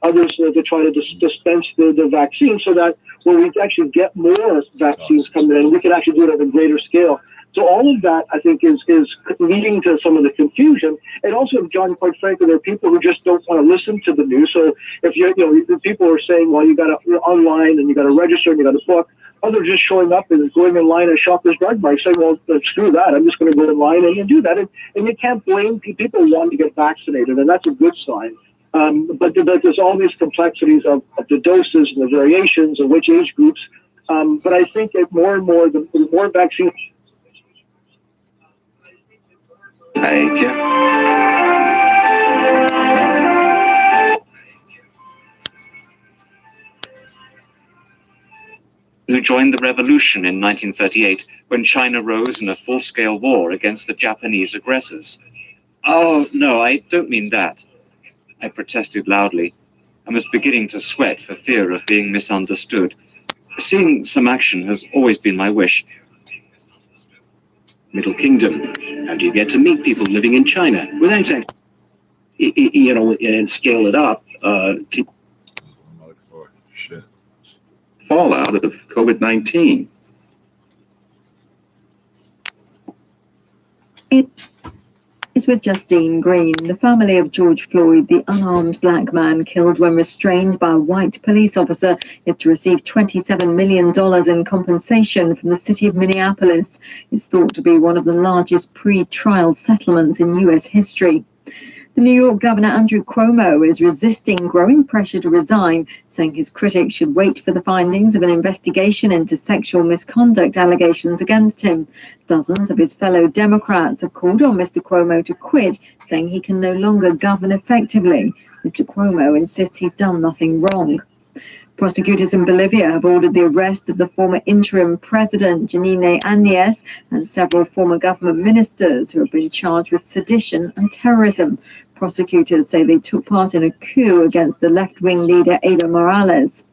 Others to try to dispense the vaccine so that when we actually get more vaccines coming in, we can actually do it at a greater scale. So all of that, I think, is leading to some of the confusion. And also, John, quite frankly, there are people who just don't want to listen to the news. So if people are saying, well, you got to online and you got to register and you got to book. Others just showing up and going in line at Shoppers Drug Mart saying, well, screw that. I'm just going to go in line and do that. And you can't blame people wanting to get vaccinated, and that's a good sign. But there's all these complexities of the doses and the variations and which age groups. But I think that more and more, the more vaccines. Who joined the revolution in 1938 when China rose in a full-scale war against the Japanese aggressors. Oh, no, I don't mean that. I protested loudly and was beginning to sweat for fear of being misunderstood. Seeing some action has always been my wish. Middle Kingdom. How do you get to meet people living in China without and scale it up, fallout of COVID-19. It is with Justine Green. The family of George Floyd, the unarmed black man killed when restrained by a white police officer, is to receive $27 million in compensation from the city of Minneapolis. It's thought to be one of the largest pre-trial settlements in U.S. history. The New York Governor Andrew Cuomo is resisting growing pressure to resign, saying his critics should wait for the findings of an investigation into sexual misconduct allegations against him. Dozens of his fellow Democrats have called on Mr. Cuomo to quit, saying he can no longer govern effectively. Mr. Cuomo insists he's done nothing wrong. Prosecutors in Bolivia have ordered the arrest of the former interim president, Janine Áñez, and several former government ministers who have been charged with sedition and terrorism. Prosecutors say they took part in a coup against the left-wing leader Evo Morales.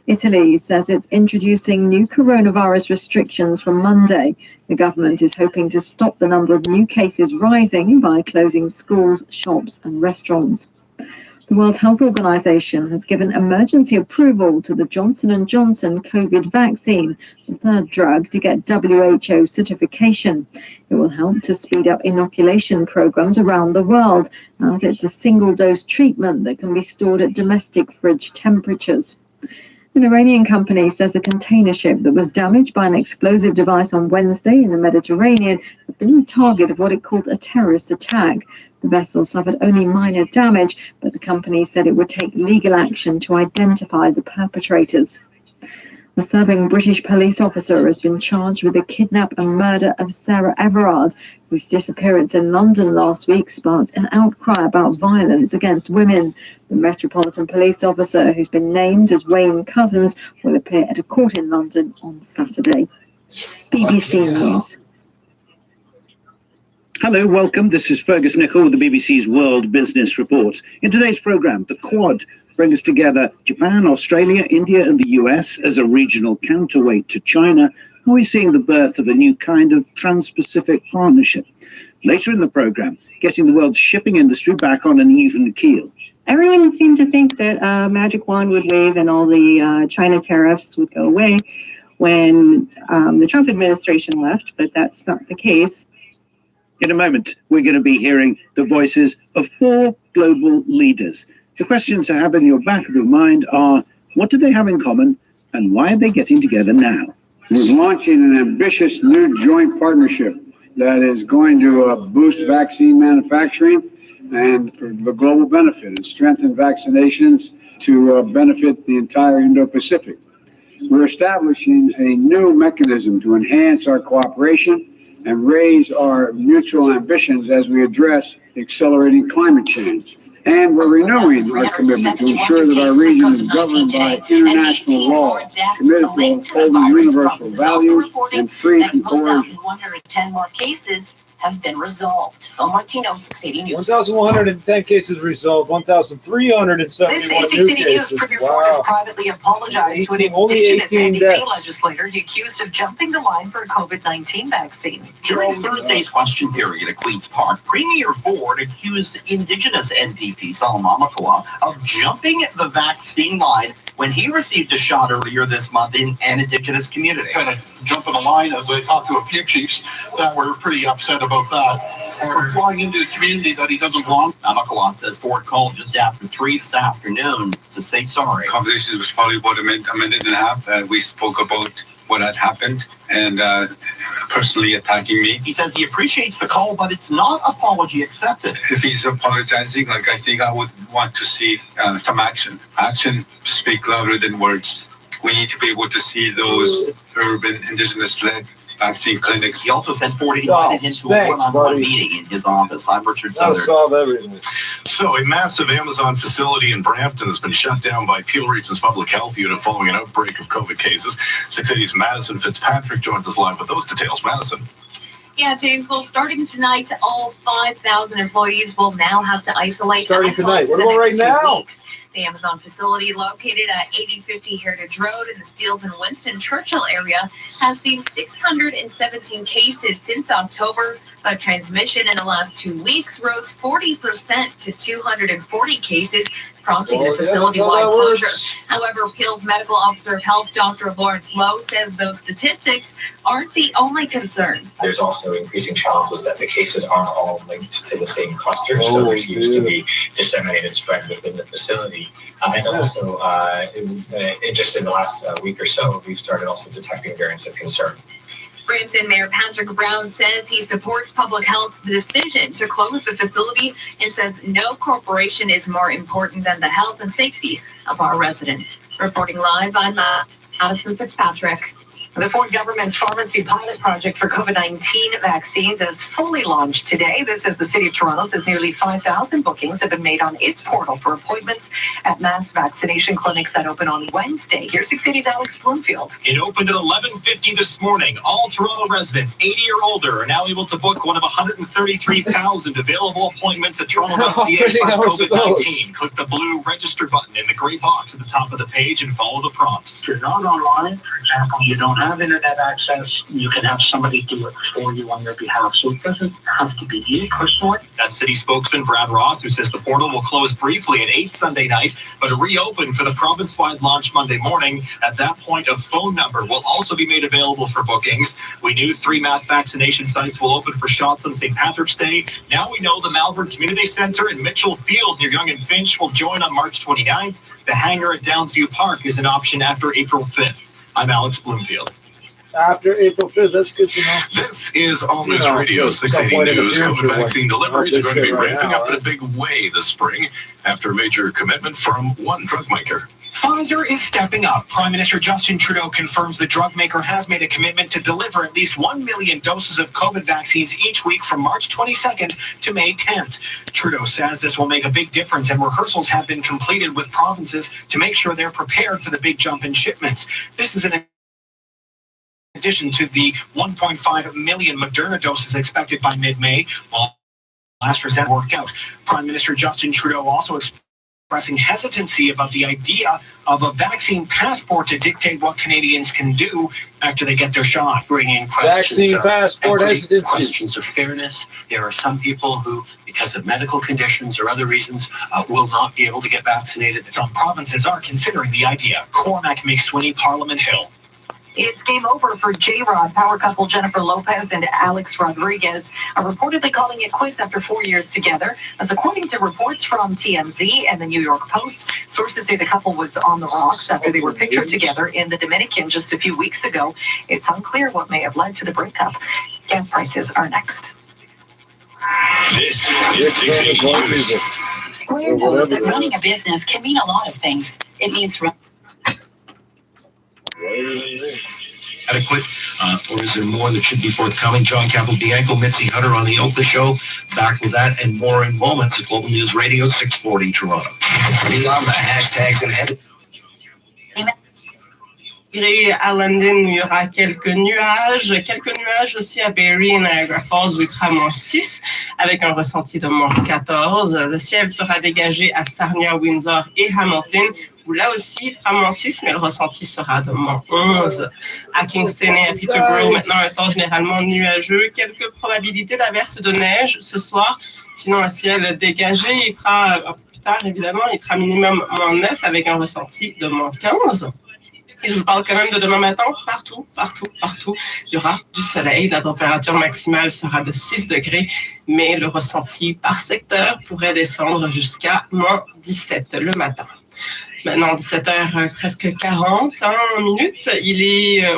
Italy says it's introducing new coronavirus restrictions from Monday. The government is hoping to stop the number of new cases rising by closing schools, shops, and restaurants. The World Health Organization has given emergency approval to the Johnson & Johnson COVID vaccine, the third drug to get WHO certification. It will help to speed up inoculation programs around the world, as it's a single-dose treatment that can be stored at domestic fridge temperatures. An Iranian company says a container ship that was damaged by an explosive device on Wednesday in the Mediterranean had been the target of what it called a terrorist attack. The vessel suffered only minor damage, but the company said it would take legal action to identify the perpetrators. A serving British police officer has been charged with the kidnap and murder of Sarah Everard, whose disappearance in London last week sparked an outcry about violence against women. The Metropolitan Police officer, who's been named as Wayne Couzens, will appear at a court in London on Saturday. BBC News. Hello, welcome. This is Fergus Nichol with the BBC's World Business Report. In today's programme, the Quad brings together Japan, Australia, India and the US as a regional counterweight to China. Are we seeing the birth of a new kind of trans-Pacific partnership? Later in the programme, getting the world's shipping industry back on an even keel. Everyone seemed to think that magic wand would wave and all the China tariffs would go away when the Trump administration left, but that's not the case. In a moment, we're going to be hearing the voices of 4 global leaders. The questions to have in your back of your mind are, what do they have in common and why are they getting together now? We're launching an ambitious new joint partnership that is going to boost vaccine manufacturing and for the global benefit and strengthen vaccinations to benefit the entire Indo-Pacific. We're establishing a new mechanism to enhance our cooperation and raise our mutual ambitions as we address accelerating climate change. And we're renewing our commitment to ensure that our region is governed by international law, committed to upholding universal values and free from coercion. 1,110 more cases have been resolved. Phil Martino, 680 News. 1,110 cases resolved, 1,371 This new 680 News cases. Premier Ford has privately apologized to an indigenous NDP legislator he accused of jumping the line for a COVID-19 vaccine. During Thursday's question period at Queen's Park, Premier Ford accused indigenous NDP Solomon Amakwa of jumping the vaccine line when he received a shot earlier this month in an indigenous community. Kind of jumping the line, as I talked to a few chiefs that were pretty upset about that. Or flying into a community that he doesn't belong. Amakwa says Ford called just after 3 this afternoon to say sorry. Conversation was probably about a minute and a half. We spoke about what had happened and personally attacking me. He says he appreciates the call, but it's not apology accepted. If he's apologizing, I think I would want to see some action. Action speak louder than words. We need to be able to see those urban, indigenous-led vaccine clinics. He also said Ford invited him to a one-on-one meeting in his office. I'm Richard Southern. Solve everything. So a massive Amazon facility in Brampton has been shut down by Peel Region's Public Health Unit following an outbreak of COVID cases. 680's Madison Fitzpatrick joins us live with those details. Madison. Yeah, James, well, starting tonight, all 5,000 employees will now have to isolate. Starting tonight. What about right now? The Amazon facility, located at 8050 Heritage Road in the Steeles and Winston Churchill area, has seen 617 cases since October, but transmission in the last 2 weeks rose 40% to 240 cases, prompting the facility-wide closure. However, Peel's medical officer of health, Dr. Lawrence Lowe, says those statistics aren't the only concern. There's also increasing challenges that the cases aren't all linked to the same cluster, so there used to be disseminated spread within the facility. And also, just in the last week or so, we've started also detecting variants of concern. Brampton Mayor Patrick Brown says he supports public health's decision to close the facility and says no corporation is more important than the health and safety of our residents. Reporting live, I'm Madison Fitzpatrick. The Ford government's pharmacy pilot project for COVID-19 vaccines is fully launched today. This as the City of Toronto says nearly 5,000 bookings have been made on its portal for appointments at mass vaccination clinics that open on Wednesday. Here's 6 City's Alex Bloomfield. It opened at 11:50 this morning. All Toronto residents 80 or older are now able to book one of 133,000 available appointments at toronto.ca for COVID-19. Click the blue register button in the gray box at the top of the page and follow the prompts. If you're not online, for example, you don't have internet access, you can have somebody do it for you on your behalf. So it doesn't have to be you personally. That's City spokesman Brad Ross, who says the portal will close briefly at 8 Sunday night, but reopen for the province-wide launch Monday morning. At that point, a phone number will also be made available for bookings. We knew 3 mass vaccination sites will open for shots on St. Patrick's Day. Now we know the Malvern Community Centre and Mitchell Field near Yonge and Finch will join on March 29th. The hangar at Downsview Park is an option after April 5th. I'm Alex Bloomfield. After April 5th, that's good to know. This is All News Radio 680 News. COVID vaccine deliveries are going to be ramping up in a big way this spring after a major commitment from one drug maker. Pfizer is stepping up. Prime Minister Justin Trudeau confirms the drug maker has made a commitment to deliver at least 1 million doses of COVID vaccines each week from March 22nd to May 10th. Trudeau says this will make a big difference, and rehearsals have been completed with provinces to make sure they're prepared for the big jump in shipments. This is an addition to the 1.5 million Moderna doses expected by mid-May, while AstraZeneca worked out. Prime Minister Justin Trudeau also expressing hesitancy about the idea of a vaccine passport to dictate what Canadians can do after they get their shot. Bringing questions vaccine passport hesitancy. Questions of fairness. There are some people who, because of medical conditions or other reasons, will not be able to get vaccinated. Some provinces are considering the idea. Cormac McSweeney, Parliament Hill. It's game over for J-Rod. Power couple Jennifer Lopez and Alex Rodriguez are reportedly calling it quits after 4 years together. That's according to reports from TMZ and the New York Post. Sources say the couple was on the rocks after they were pictured together in the Dominican just a few weeks ago. It's unclear what may have led to the breakup. Gas prices are next. This is 680 News. Square knows that running a business can mean a lot of things. It means Adequate, or is there more that should be forthcoming? John Capobianco, Mitzi Hunter on the Oakley Show. Back with that and more in moments at Global News Radio 640 Toronto. Beyond the hashtags and head. À London, il y aura quelques nuages aussi à Barrie et Niagara Falls où il fera -6 avec un ressenti de -14. Le ciel sera dégagé à Sarnia, Windsor et Hamilton où là aussi il fera -6 mais le ressenti sera de -11. À Kingston et à Peterborough, maintenant un temps généralement nuageux, quelques probabilités d'averses de neige ce soir, sinon un ciel dégagé, il fera plus tard évidemment, il fera minimum -9 avec un ressenti de -15. Et je vous parle quand même de demain matin, partout, il y aura du soleil. La température maximale sera de 6 degrés, mais le ressenti par secteur pourrait descendre jusqu'à -17 le matin. Maintenant, 17h presque 40 minutes.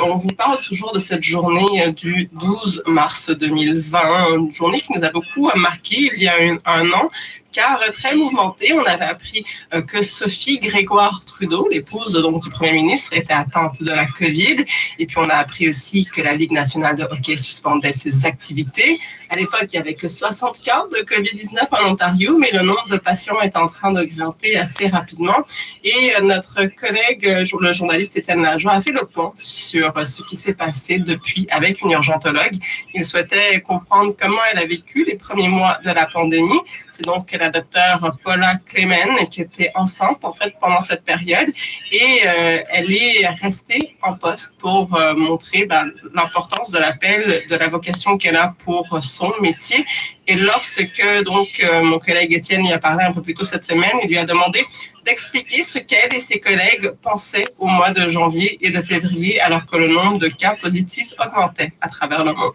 On vous parle toujours de cette journée du 12 mars 2020, une journée qui nous a beaucoup marqué il y a un an, car très mouvementée. On avait appris que Sophie Grégoire Trudeau, l'épouse donc du Premier ministre, était atteinte de la COVID. Et puis on a appris aussi que la Ligue nationale de hockey suspendait ses activités. À l'époque, il n'y avait que 60 cas de COVID-19 en Ontario, mais le nombre de patients est en train de grimper assez rapidement. Et notre collègue, le journaliste Étienne Lajoie, a fait le point sur ce qui s'est passé depuis avec une urgentologue. Il souhaitait comprendre comment elle a vécu les premiers mois de la pandémie. C'est donc la docteure Paula Clemen, qui était enceinte en fait pendant cette période, et elle est restée en poste pour montrer l'importance de l'appel, de la vocation qu'elle a pour son métier. Et lorsque donc mon collègue Étienne lui a parlé un peu plus tôt cette semaine, il lui a demandé d'expliquer ce qu'elle et ses collègues pensaient au mois de janvier et de février, alors que le nombre de cas positifs augmentait à travers le monde.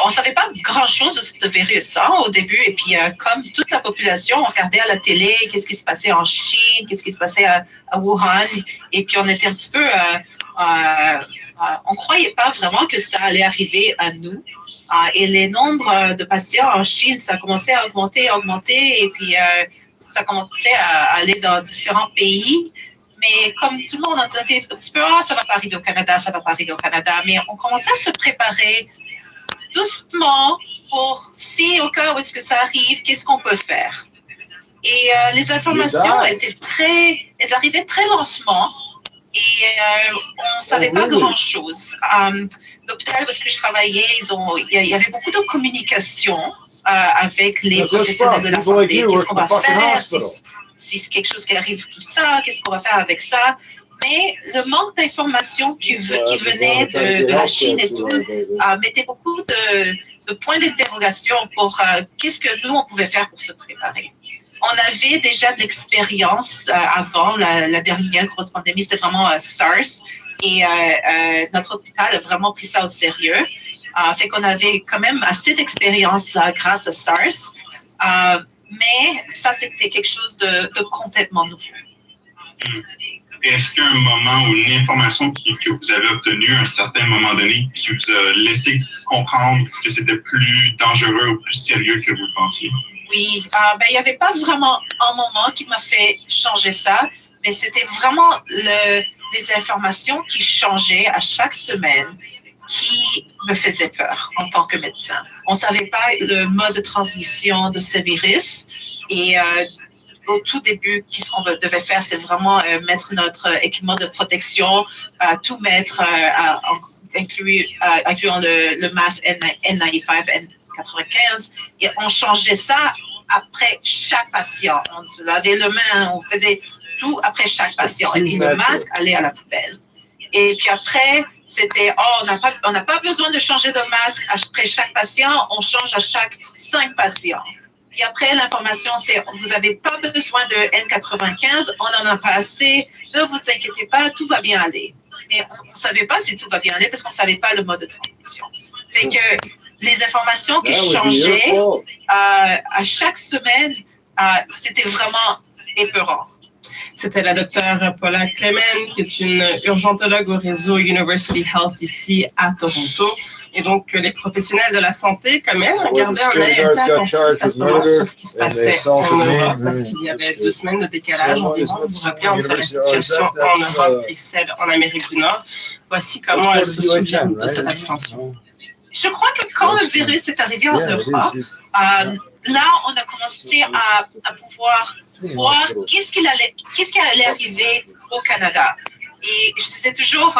On ne savait pas grand-chose de ce virus au début, et puis comme toute la population, on regardait à la télé qu'est-ce qui se passait en Chine, qu'est-ce qui se passait à Wuhan, et puis on était un petit peu, on ne croyait pas vraiment que ça allait arriver à nous. Et les nombres de patients en Chine, ça a commencé à augmenter, et puis ça a commencé à aller dans différents pays. Mais comme tout le monde a été un petit peu, ça ne va pas arriver au Canada, ça ne va pas arriver au Canada, mais on commençait à se préparer doucement pour, si au cas où est-ce que ça arrive, qu'est-ce qu'on peut faire. Et les informations elles arrivaient très lentement et on ne savait pas grand-chose. L'hôpital où je travaillais, il y avait beaucoup de communication avec les professionnels de la santé. Qu'est-ce qu'on va faire si c'est quelque chose qui arrive tout ça, qu'est-ce qu'on va faire avec ça. Mais le manque d'informations qui venait de la Chine et tout mettait beaucoup de points d'interrogation pour qu'est-ce que nous, on pouvait faire pour se préparer. On avait déjà de l'expérience avant la dernière grosse pandémie, c'était vraiment SARS. Et notre hôpital a vraiment pris ça au sérieux. Fait qu'on avait quand même assez d'expérience grâce à SARS. Mais ça, c'était quelque chose de complètement nouveau. Est-ce qu'il y a un moment ou une information que vous avez obtenue à un certain moment donné qui vous a laissé comprendre que c'était plus dangereux ou plus sérieux que vous le pensiez? Oui, il n'y avait pas vraiment un moment qui m'a fait changer ça, mais c'était vraiment des informations qui changeaient à chaque semaine qui me faisaient peur en tant que médecin. On ne savait pas le mode de transmission de ce virus et au tout début, ce qu'on devait faire, c'est vraiment mettre notre équipement de protection, tout mettre, incluant le masque N95, N95, et on changeait ça après chaque patient. On se lavait les mains, on faisait tout après chaque patient, et puis le masque allait à la poubelle. Et puis après, c'était, on n'a pas besoin de changer de masque après chaque patient, on change à chaque 5 patients. Puis après, l'information, c'est vous n'avez pas besoin de N95, on n'en a pas assez, ne vous inquiétez pas, tout va bien aller. Mais on ne savait pas si tout va bien aller parce qu'on ne savait pas le mode de transmission. Fait que les informations qui changeaient à chaque semaine, c'était vraiment épeurant. C'était la docteure Paula Clemen, qui est une urgentologue au réseau University Health ici à Toronto. Et donc, les professionnels de la santé, comme elle, regardaient un œil assez attentif à ce moment sur ce qui se passait en Europe, parce qu'il y avait 2 semaines de décalage environ, vous vous rappelez, entre la situation en Europe et celle en Amérique du Nord. Voici comment elle se souvient de cette appréhension. Je crois que quand le virus est arrivé en Europe, là, on a commencé à pouvoir voir qu'est-ce qui allait arriver au Canada. Et je disais toujours,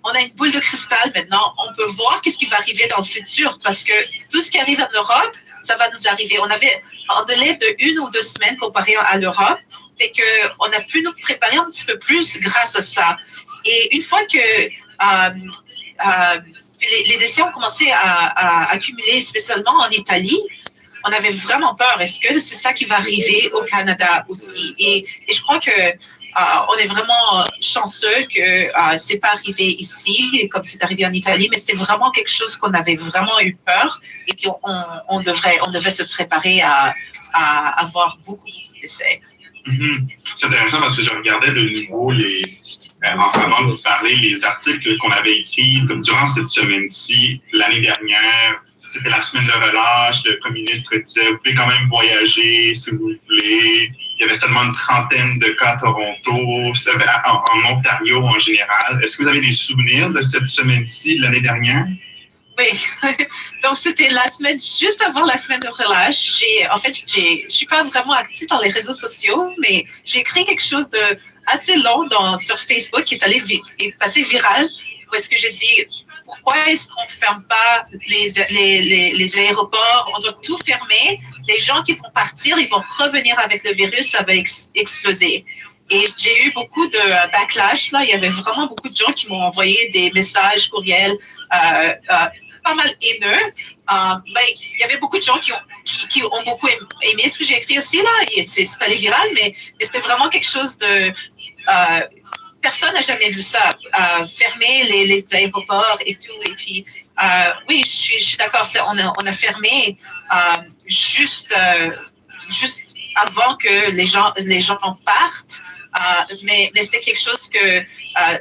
on a une boule de cristal maintenant, on peut voir qu'est-ce qui va arriver dans le futur parce que tout ce qui arrive en Europe, ça va nous arriver. On avait un délai de 1 ou 2 semaines comparé à l'Europe, fait qu'on a pu nous préparer un petit peu plus grâce à ça. Et une fois que les décès ont commencé à accumuler, spécialement en Italie, on avait vraiment peur. Est-ce que c'est ça qui va arriver au Canada aussi? Et je crois que on est vraiment chanceux que c'est pas arrivé ici, comme c'est arrivé en Italie, mais c'est vraiment quelque chose qu'on avait vraiment eu peur. Et puis on devait se préparer à avoir beaucoup de décès. C'est intéressant parce que je regardais de nouveau avant de vous parler, les articles qu'on avait écrits durant cette semaine-ci, l'année dernière. C'était la semaine de relâche. Le premier ministre disait, vous pouvez quand même voyager si vous voulez. Il y avait seulement une trentaine de cas à Toronto, en Ontario en général. Est-ce que vous avez des souvenirs de cette semaine-ci, de l'année dernière? Oui, donc c'était la semaine, juste avant la semaine de relâche. Je suis pas vraiment active dans les réseaux sociaux, mais j'ai écrit quelque chose de assez long sur Facebook qui est passé viral, où est-ce que j'ai dit, pourquoi est-ce qu'on ne ferme pas les aéroports? On doit tout fermer les gens qui vont partir, ils vont revenir avec le virus, ça va exploser. Et j'ai eu beaucoup de backlash, là. Il y avait vraiment beaucoup de gens qui m'ont envoyé des messages, courriels, pas mal haineux. Il y avait beaucoup de gens qui ont beaucoup aimé ce que j'ai écrit aussi, là. C'est allé viral, mais c'était vraiment quelque chose de... personne n'a jamais vu ça. Fermer les aéroports et tout. Et puis, oui, je suis d'accord, on a fermé juste avant que les gens partent. Mais c'était quelque chose que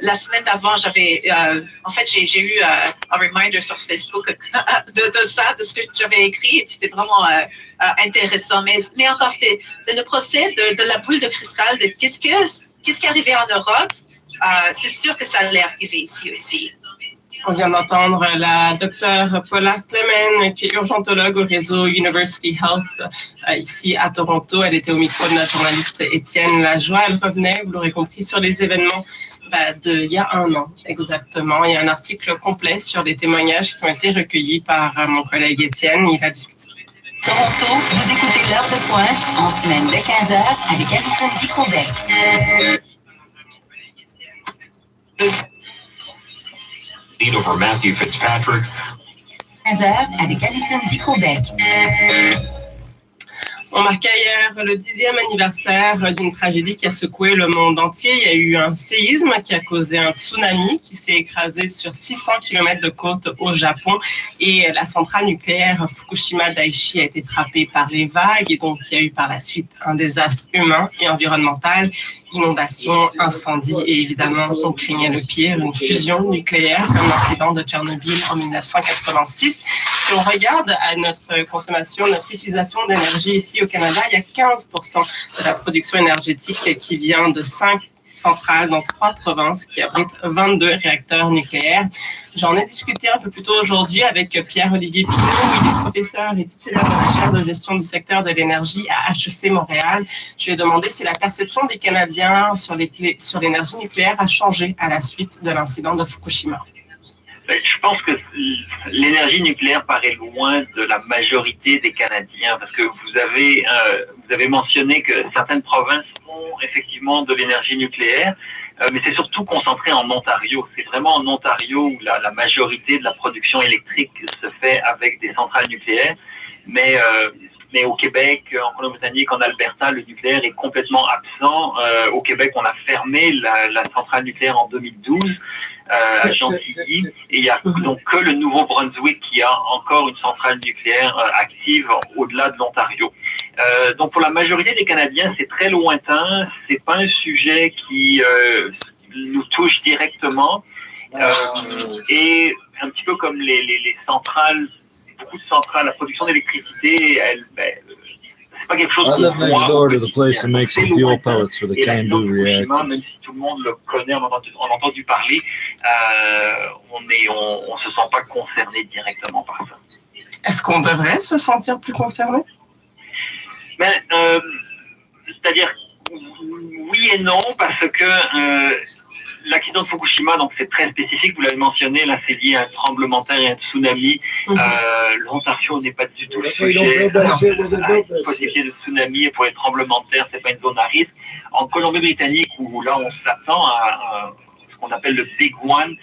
la semaine d'avant, en fait, j'ai eu un reminder sur Facebook de ça, de ce que j'avais écrit, et puis c'était vraiment intéressant. Mais encore, c'est le procès de la boule de cristal, de qu'est-ce qui est arrivé en Europe. C'est sûr que ça allait arriver ici aussi. On vient d'entendre la docteure Paula Clemen, qui est urgentologue au réseau University Health ici à Toronto. Elle était au micro de notre journaliste Étienne Lajoie. Elle revenait, vous l'aurez compris, sur les événements d'il y a un an exactement. Il y a un article complet sur les témoignages qui ont été recueillis par mon collègue Étienne. Il a discuté. Toronto, vous écoutez l'heure de pointe en semaine de 15h avec Alison Dicrobec. Lead over Matthew Fitzpatrick. 15h avec Alison Dicrobec. On marquait hier le 10e anniversaire d'une tragédie qui a secoué le monde entier. Il y a eu un séisme qui a causé un tsunami qui s'est écrasé sur 600 km de côte au Japon. Et la centrale nucléaire Fukushima Daiichi a été frappée par les vagues. Et donc, il y a eu par la suite un désastre humain et environnemental, inondations, incendies. Et évidemment, on craignait le pire, une fusion nucléaire comme l'incident de Tchernobyl en 1986. Si on regarde à notre consommation, notre utilisation d'énergie ici au Canada, il y a 15% de la production énergétique qui vient de 5 centrales dans 3 provinces qui abritent 22 réacteurs nucléaires. J'en ai discuté un peu plus tôt aujourd'hui avec Pierre-Olivier Pinault. Il est professeur et titulaire de la chaire de gestion du secteur de l'énergie à HEC Montréal. Je lui ai demandé si la perception des Canadiens sur l'énergie nucléaire a changé à la suite de l'incident de Fukushima. Je pense que l'énergie nucléaire paraît loin de la majorité des Canadiens, parce que vous avez mentionné que certaines provinces ont effectivement de l'énergie nucléaire, mais c'est surtout concentré en Ontario. C'est vraiment en Ontario où la majorité de la production électrique se fait avec des centrales nucléaires, mais au Québec, en Colombie-Britannique, en Alberta, le nucléaire est complètement absent. Au Québec, on a fermé la centrale nucléaire en 2012 à Gentilly, et il n'y a donc que le Nouveau-Brunswick qui a encore une centrale nucléaire active au-delà de l'Ontario. Donc pour la majorité des Canadiens, c'est très lointain, c'est pas un sujet qui nous touche directement, et un petit peu comme les centrales, beaucoup de centrales, la production d'électricité, c'est pas quelque chose I live next door to the quotidien. place that makes the fuel pellets for the Et la can-do Fukushima, même reactors. si tout le monde le connaît, on a entendu parler, on se sent pas concerné directement par ça. Est-ce qu'on devrait se sentir plus concerné? C'est-à-dire, oui et non, parce que l'accident de Fukushima, donc c'est très spécifique, vous l'avez mentionné, là c'est lié à un tremblement de terre et un tsunami. L'Ontario n'est pas du tout sujet à une possibilité de tsunami, et pour les tremblements de terre, c'est pas une zone à risque. En Colombie-Britannique, où là on s'attend à ce qu'on appelle le Big One,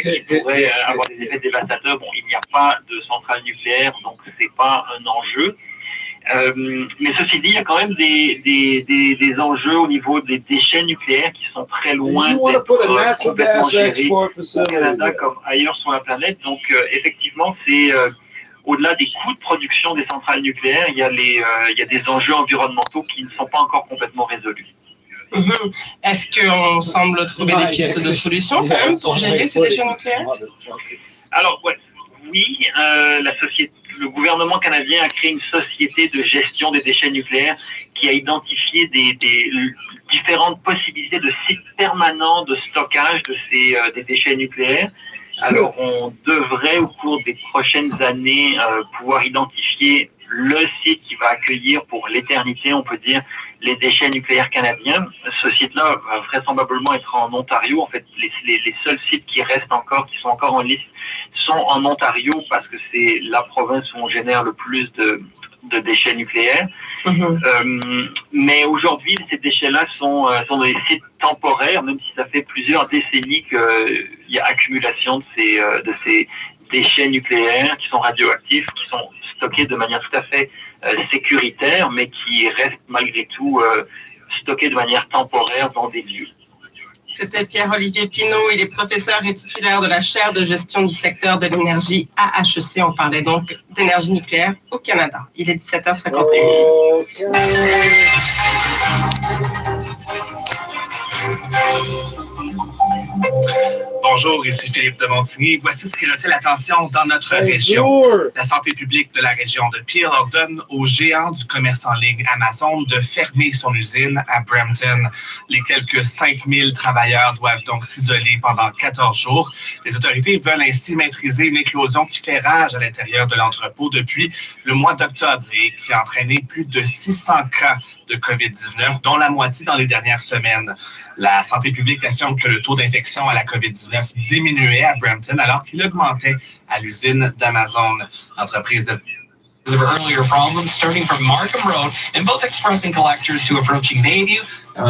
qui pourrait avoir des effets dévastateurs, bon, il n'y a pas de centrale nucléaire, donc c'est pas un enjeu. Mais ceci dit, il y a quand même des enjeux au niveau des déchets nucléaires qui sont très loin d'être complètement gérés au Canada comme ailleurs sur la planète. Donc effectivement, c'est au-delà des coûts de production des centrales nucléaires, il y a des enjeux environnementaux qui ne sont pas encore complètement résolus. Est-ce qu'on semble trouver des pistes de solutions quand même pour gérer ces déchets nucléaires? Alors, oui, le gouvernement canadien a créé une société de gestion des déchets nucléaires qui a identifié des différentes possibilités de sites permanents de stockage des déchets nucléaires. Alors, on devrait, au cours des prochaines années, pouvoir identifier le site qui va accueillir pour l'éternité, on peut dire, les déchets nucléaires canadiens. Ce site-là va vraisemblablement être en Ontario. En fait, les seuls sites qui restent encore, qui sont encore en liste, sont en Ontario parce que c'est la province où on génère le plus de déchets nucléaires. Mais aujourd'hui, ces déchets-là sont des sites temporaires, même si ça fait plusieurs décennies qu'il y a accumulation de ces déchets nucléaires qui sont radioactifs, qui sont stockés de manière tout à fait sécuritaire, mais qui restent malgré tout stockés de manière temporaire dans des lieux. C'était Pierre-Olivier Pinault, il est professeur et titulaire de la chaire de gestion du secteur de l'énergie à HEC. On parlait donc d'énergie nucléaire au Canada. Il est 17h51. Bonjour, ici Philippe de Montigny. Voici ce qui retient l'attention dans notre région. La santé publique de la région de Peel ordonne au géant du commerce en ligne Amazon de fermer son usine à Brampton. Les quelques 5000 travailleurs doivent donc s'isoler pendant 14 jours. Les autorités veulent ainsi maîtriser une éclosion qui fait rage à l'intérieur de l'entrepôt depuis le mois d'octobre et qui a entraîné plus de 600 cas de COVID-19, dont la moitié dans les dernières semaines. La santé publique affirme que le taux d'infection à la COVID-19 diminuait à Brampton alors qu'il augmentait à l'usine d'Amazon. L'entreprise de of earlier problems starting from Markham Road and both express and collectors to approaching Bayview.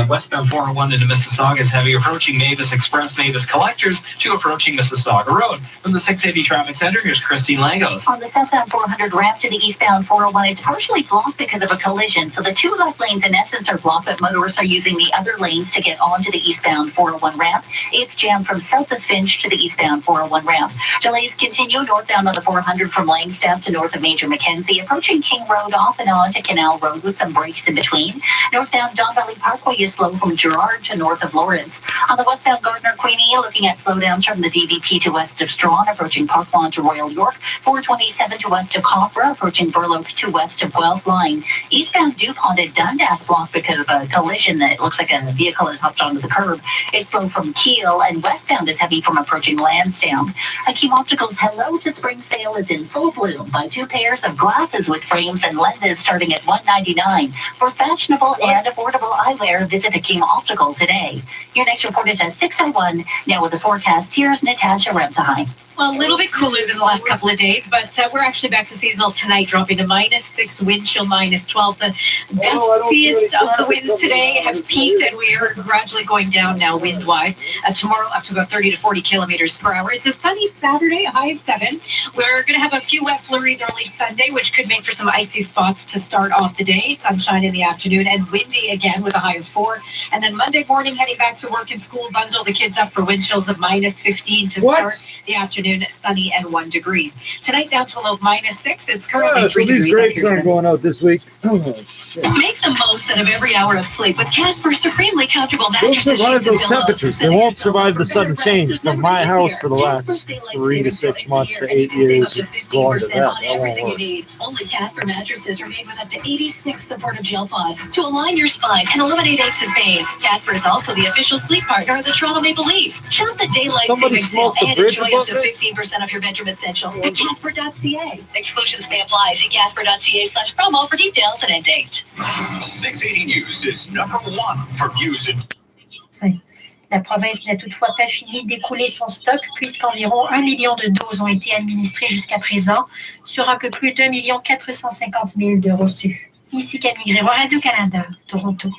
Westbound 401 into Mississauga is heavy approaching Mavis Express, Mavis collectors to approaching Mississauga Road. From the 680 Traffic Center, here's Christine Lagos. On the southbound 400 ramp to the eastbound 401, it's partially blocked because of a collision. So the two left lanes in essence are blocked, but motorists are using the other lanes to get onto the eastbound 401 ramp. It's jammed from south of Finch to the eastbound 401 ramp. Delays continue northbound on the 400 from Langstaff to north of Major Mackenzie, approaching King Road off and on to Canal Road with some breaks in between. Northbound Don Valley Parkway is slow from Girard to north of Lawrence. On the westbound Gardner Queenie, looking at slowdowns from the DVP to west of Strawn, approaching Park Lawn to Royal York, 427 to west of Copra, approaching Burloak to west of Guelph Line. Eastbound DuPont at Dundas blocked because of a collision that looks like a vehicle has hopped onto the curb. It's slow from Kiel, and westbound is heavy from approaching Lansdowne. Hakeem Optical's Hello to Spring sale is in full bloom. Buy 2 pairs of glasses with frames and lenses starting at $199. For fashionable and affordable eyewear, visit Hakeem Optical today. Your next report is at 6:01. Now with the forecast, here's Natasha Remsheim. Well, a little bit cooler than the last couple of days, but we're actually back to seasonal tonight, dropping to -6, wind chill -12. The bestiest of the winds today have peaked, and we are gradually going down now wind-wise. Tomorrow up to about 30 to 40 kilometers per hour. It's a sunny Saturday, a high of 7. We're going to have a few wet flurries early Sunday, which could make for some icy spots to start off the day. Sunshine in the afternoon and windy again with a high of 4. And then Monday morning, heading back to work and school, bundle the kids up for wind chills of -15 to start the afternoon. Sunny and 1 degree. Tonight down to a low of -6. It's currently 3 degrees. So these grapes aren't going out this week. Oh, shit. Make the most out of every hour of sleep with Casper's supremely comfortable They'll mattresses. survive those temperatures. They won't survive the sudden change from my house for the last 3 to 6 months to 8 years of going to that. That won't work. Only Casper mattresses are made with up to 86 supportive gel pods to align your spine and eliminate aches and pains. Casper is also the official sleep partner of the Toronto Maple Leafs. Shop the daylight Somebody savings sale smoked the and bridge enjoy up above to 15% off your bedroom essentials at Casper.ca. Exclusions may apply. See Casper.ca/promo for details and end date. 680 News is #1 for news and... La province n'a toutefois pas fini d'écouler son stock puisqu'environ 1 million de doses ont été administrées jusqu'à présent sur un peu plus d'1 450 000 de reçus. Ici Camille Grégoire, Radio-Canada, Toronto.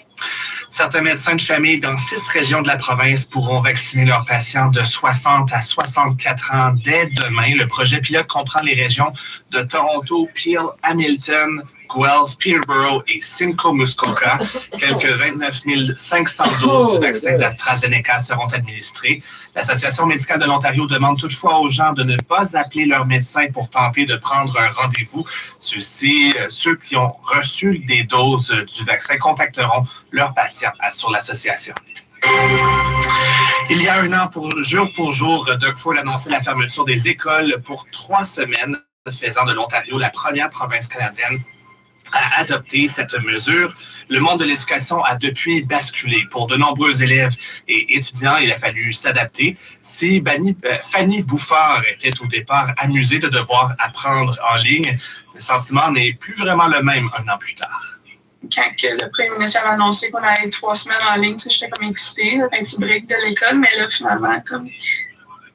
Certains médecins de famille dans 6 régions de la province pourront vacciner leurs patients de 60 à 64 ans dès demain. Le projet pilote comprend les régions de Toronto, Peel, Hamilton, Guelph, Peterborough et Simcoe-Muskoka. Quelques 29 500 doses du vaccin d'AstraZeneca seront administrées. L'Association médicale de l'Ontario demande toutefois aux gens de ne pas appeler leur médecin pour tenter de prendre un rendez-vous. Ceux qui ont reçu des doses du vaccin contacteront leurs patients sur l'association. Il y a un an, jour pour jour, Doug Ford a annoncé la fermeture des écoles pour 3 semaines, faisant de l'Ontario la première province canadienne à adopter cette mesure. Le monde de l'éducation a depuis basculé. Pour de nombreux élèves et étudiants, il a fallu s'adapter. Si Fanny Bouffard était au départ amusée de devoir apprendre en ligne, le sentiment n'est plus vraiment le même un an plus tard. Quand le premier ministre avait annoncé qu'on allait 3 semaines en ligne, j'étais comme excitée, un petit break de l'école, mais là, finalement, comme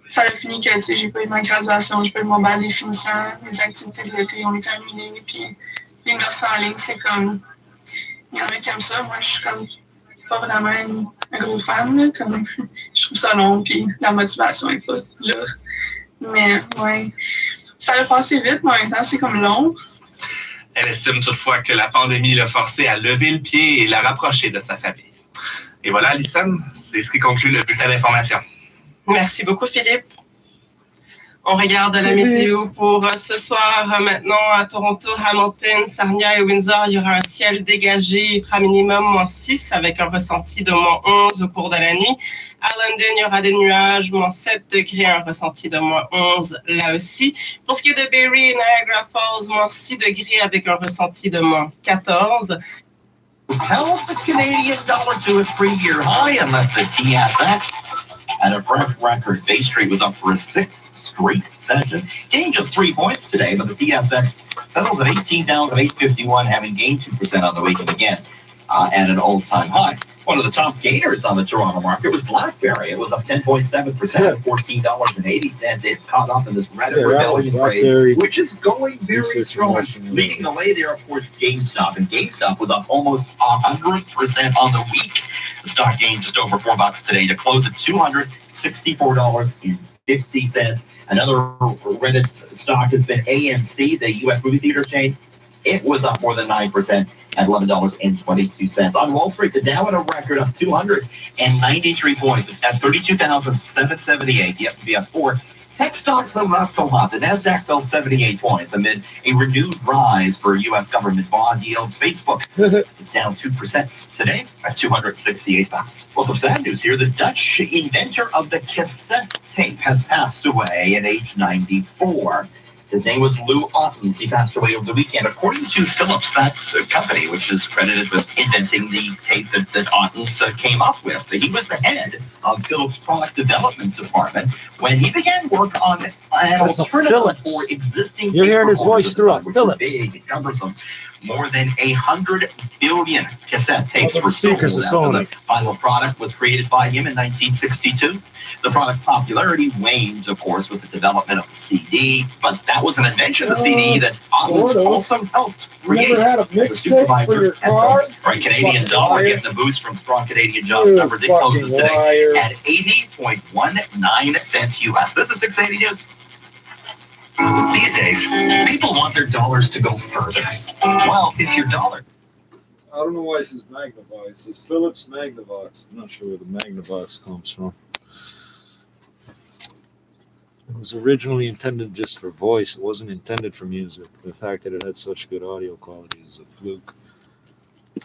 ça a fini que j'ai pas eu ma graduation, j'ai pas eu mon bal des finissants, mes activités de l'été, on était annulées, puis les mœurs en ligne, c'est comme, il y en a qui aiment ça. Moi, je suis comme pas vraiment un gros fan, là, comme, je trouve ça long, puis la motivation est pas là. Mais, ouais, ça a passé vite, mais en même temps, c'est comme long. Elle estime toutefois que la pandémie l'a forcée à lever le pied et la rapprocher de sa famille. Et voilà, Alison, c'est ce qui conclut le bulletin d'information. Merci beaucoup, Philippe. On regarde la météo pour ce soir. Maintenant, à Toronto, Hamilton, Sarnia et Windsor, il y aura un ciel dégagé, il fera minimum -6 avec un ressenti de -11 au cours de la nuit. À London, il y aura des nuages, -7 degrés, un ressenti de -11 là aussi. Pour ce qui est de Barrie et Niagara Falls, -6 degrés avec un ressenti de -14. Held the Canadian dollar to a 3-year high and left the TSX at a fresh record. Bay Street was up for a 6th straight session. Gained just 3 points today, but the TSX settled at 18,851, having gained 2% on the weekend again at an all-time high. One of the top gainers on the Toronto market was BlackBerry. It was up 10.7% at $14.80. It's caught up in this Reddit rebellion trade, which is going very strong. Leading the way there, of course, GameStop. And GameStop was up almost 100% on the week. The stock gained just over $4 today to close at $264.50. Another Reddit stock has been AMC, the U.S. movie theater chain. It was up more than 9% at $11.22. On Wall Street, the Dow at a record of 293 points at 32,778. The S&P up 4. Tech stocks, though, not so hot. The Nasdaq fell 78 points amid a renewed rise for U.S. government bond yields. Facebook is down 2% today at $268. Well, some sad news here. The Dutch inventor of the cassette tape has passed away at age 94. His name was Lou Ottens. He passed away over the weekend. According to Philips, that's a company which is credited with inventing the tape that Ottens came up with. He was the head of Philips' product development department when he began work on an alternative for existing tape. You're hearing his voice throughout. Philips. Big and cumbersome. More than 100 billion cassette tapes were sold after the final product was created by him in 1962. The product's popularity waned, of course, with the development of the CD, but that was an invention, the CD, that Ottens also helped create as a supervisor at Philips. Right, Canadian dollar getting a boost from strong Canadian jobs numbers. It closes today at 80.19 cents U.S. This is 680 News. These days, people want their dollars to go further. Well, if your dollar... I don't know why it says Magnavox. It says Philips Magnavox. I'm not sure where the Magnavox comes from. It was originally intended just for voice. It wasn't intended for music. The fact that it had such good audio quality is a fluke.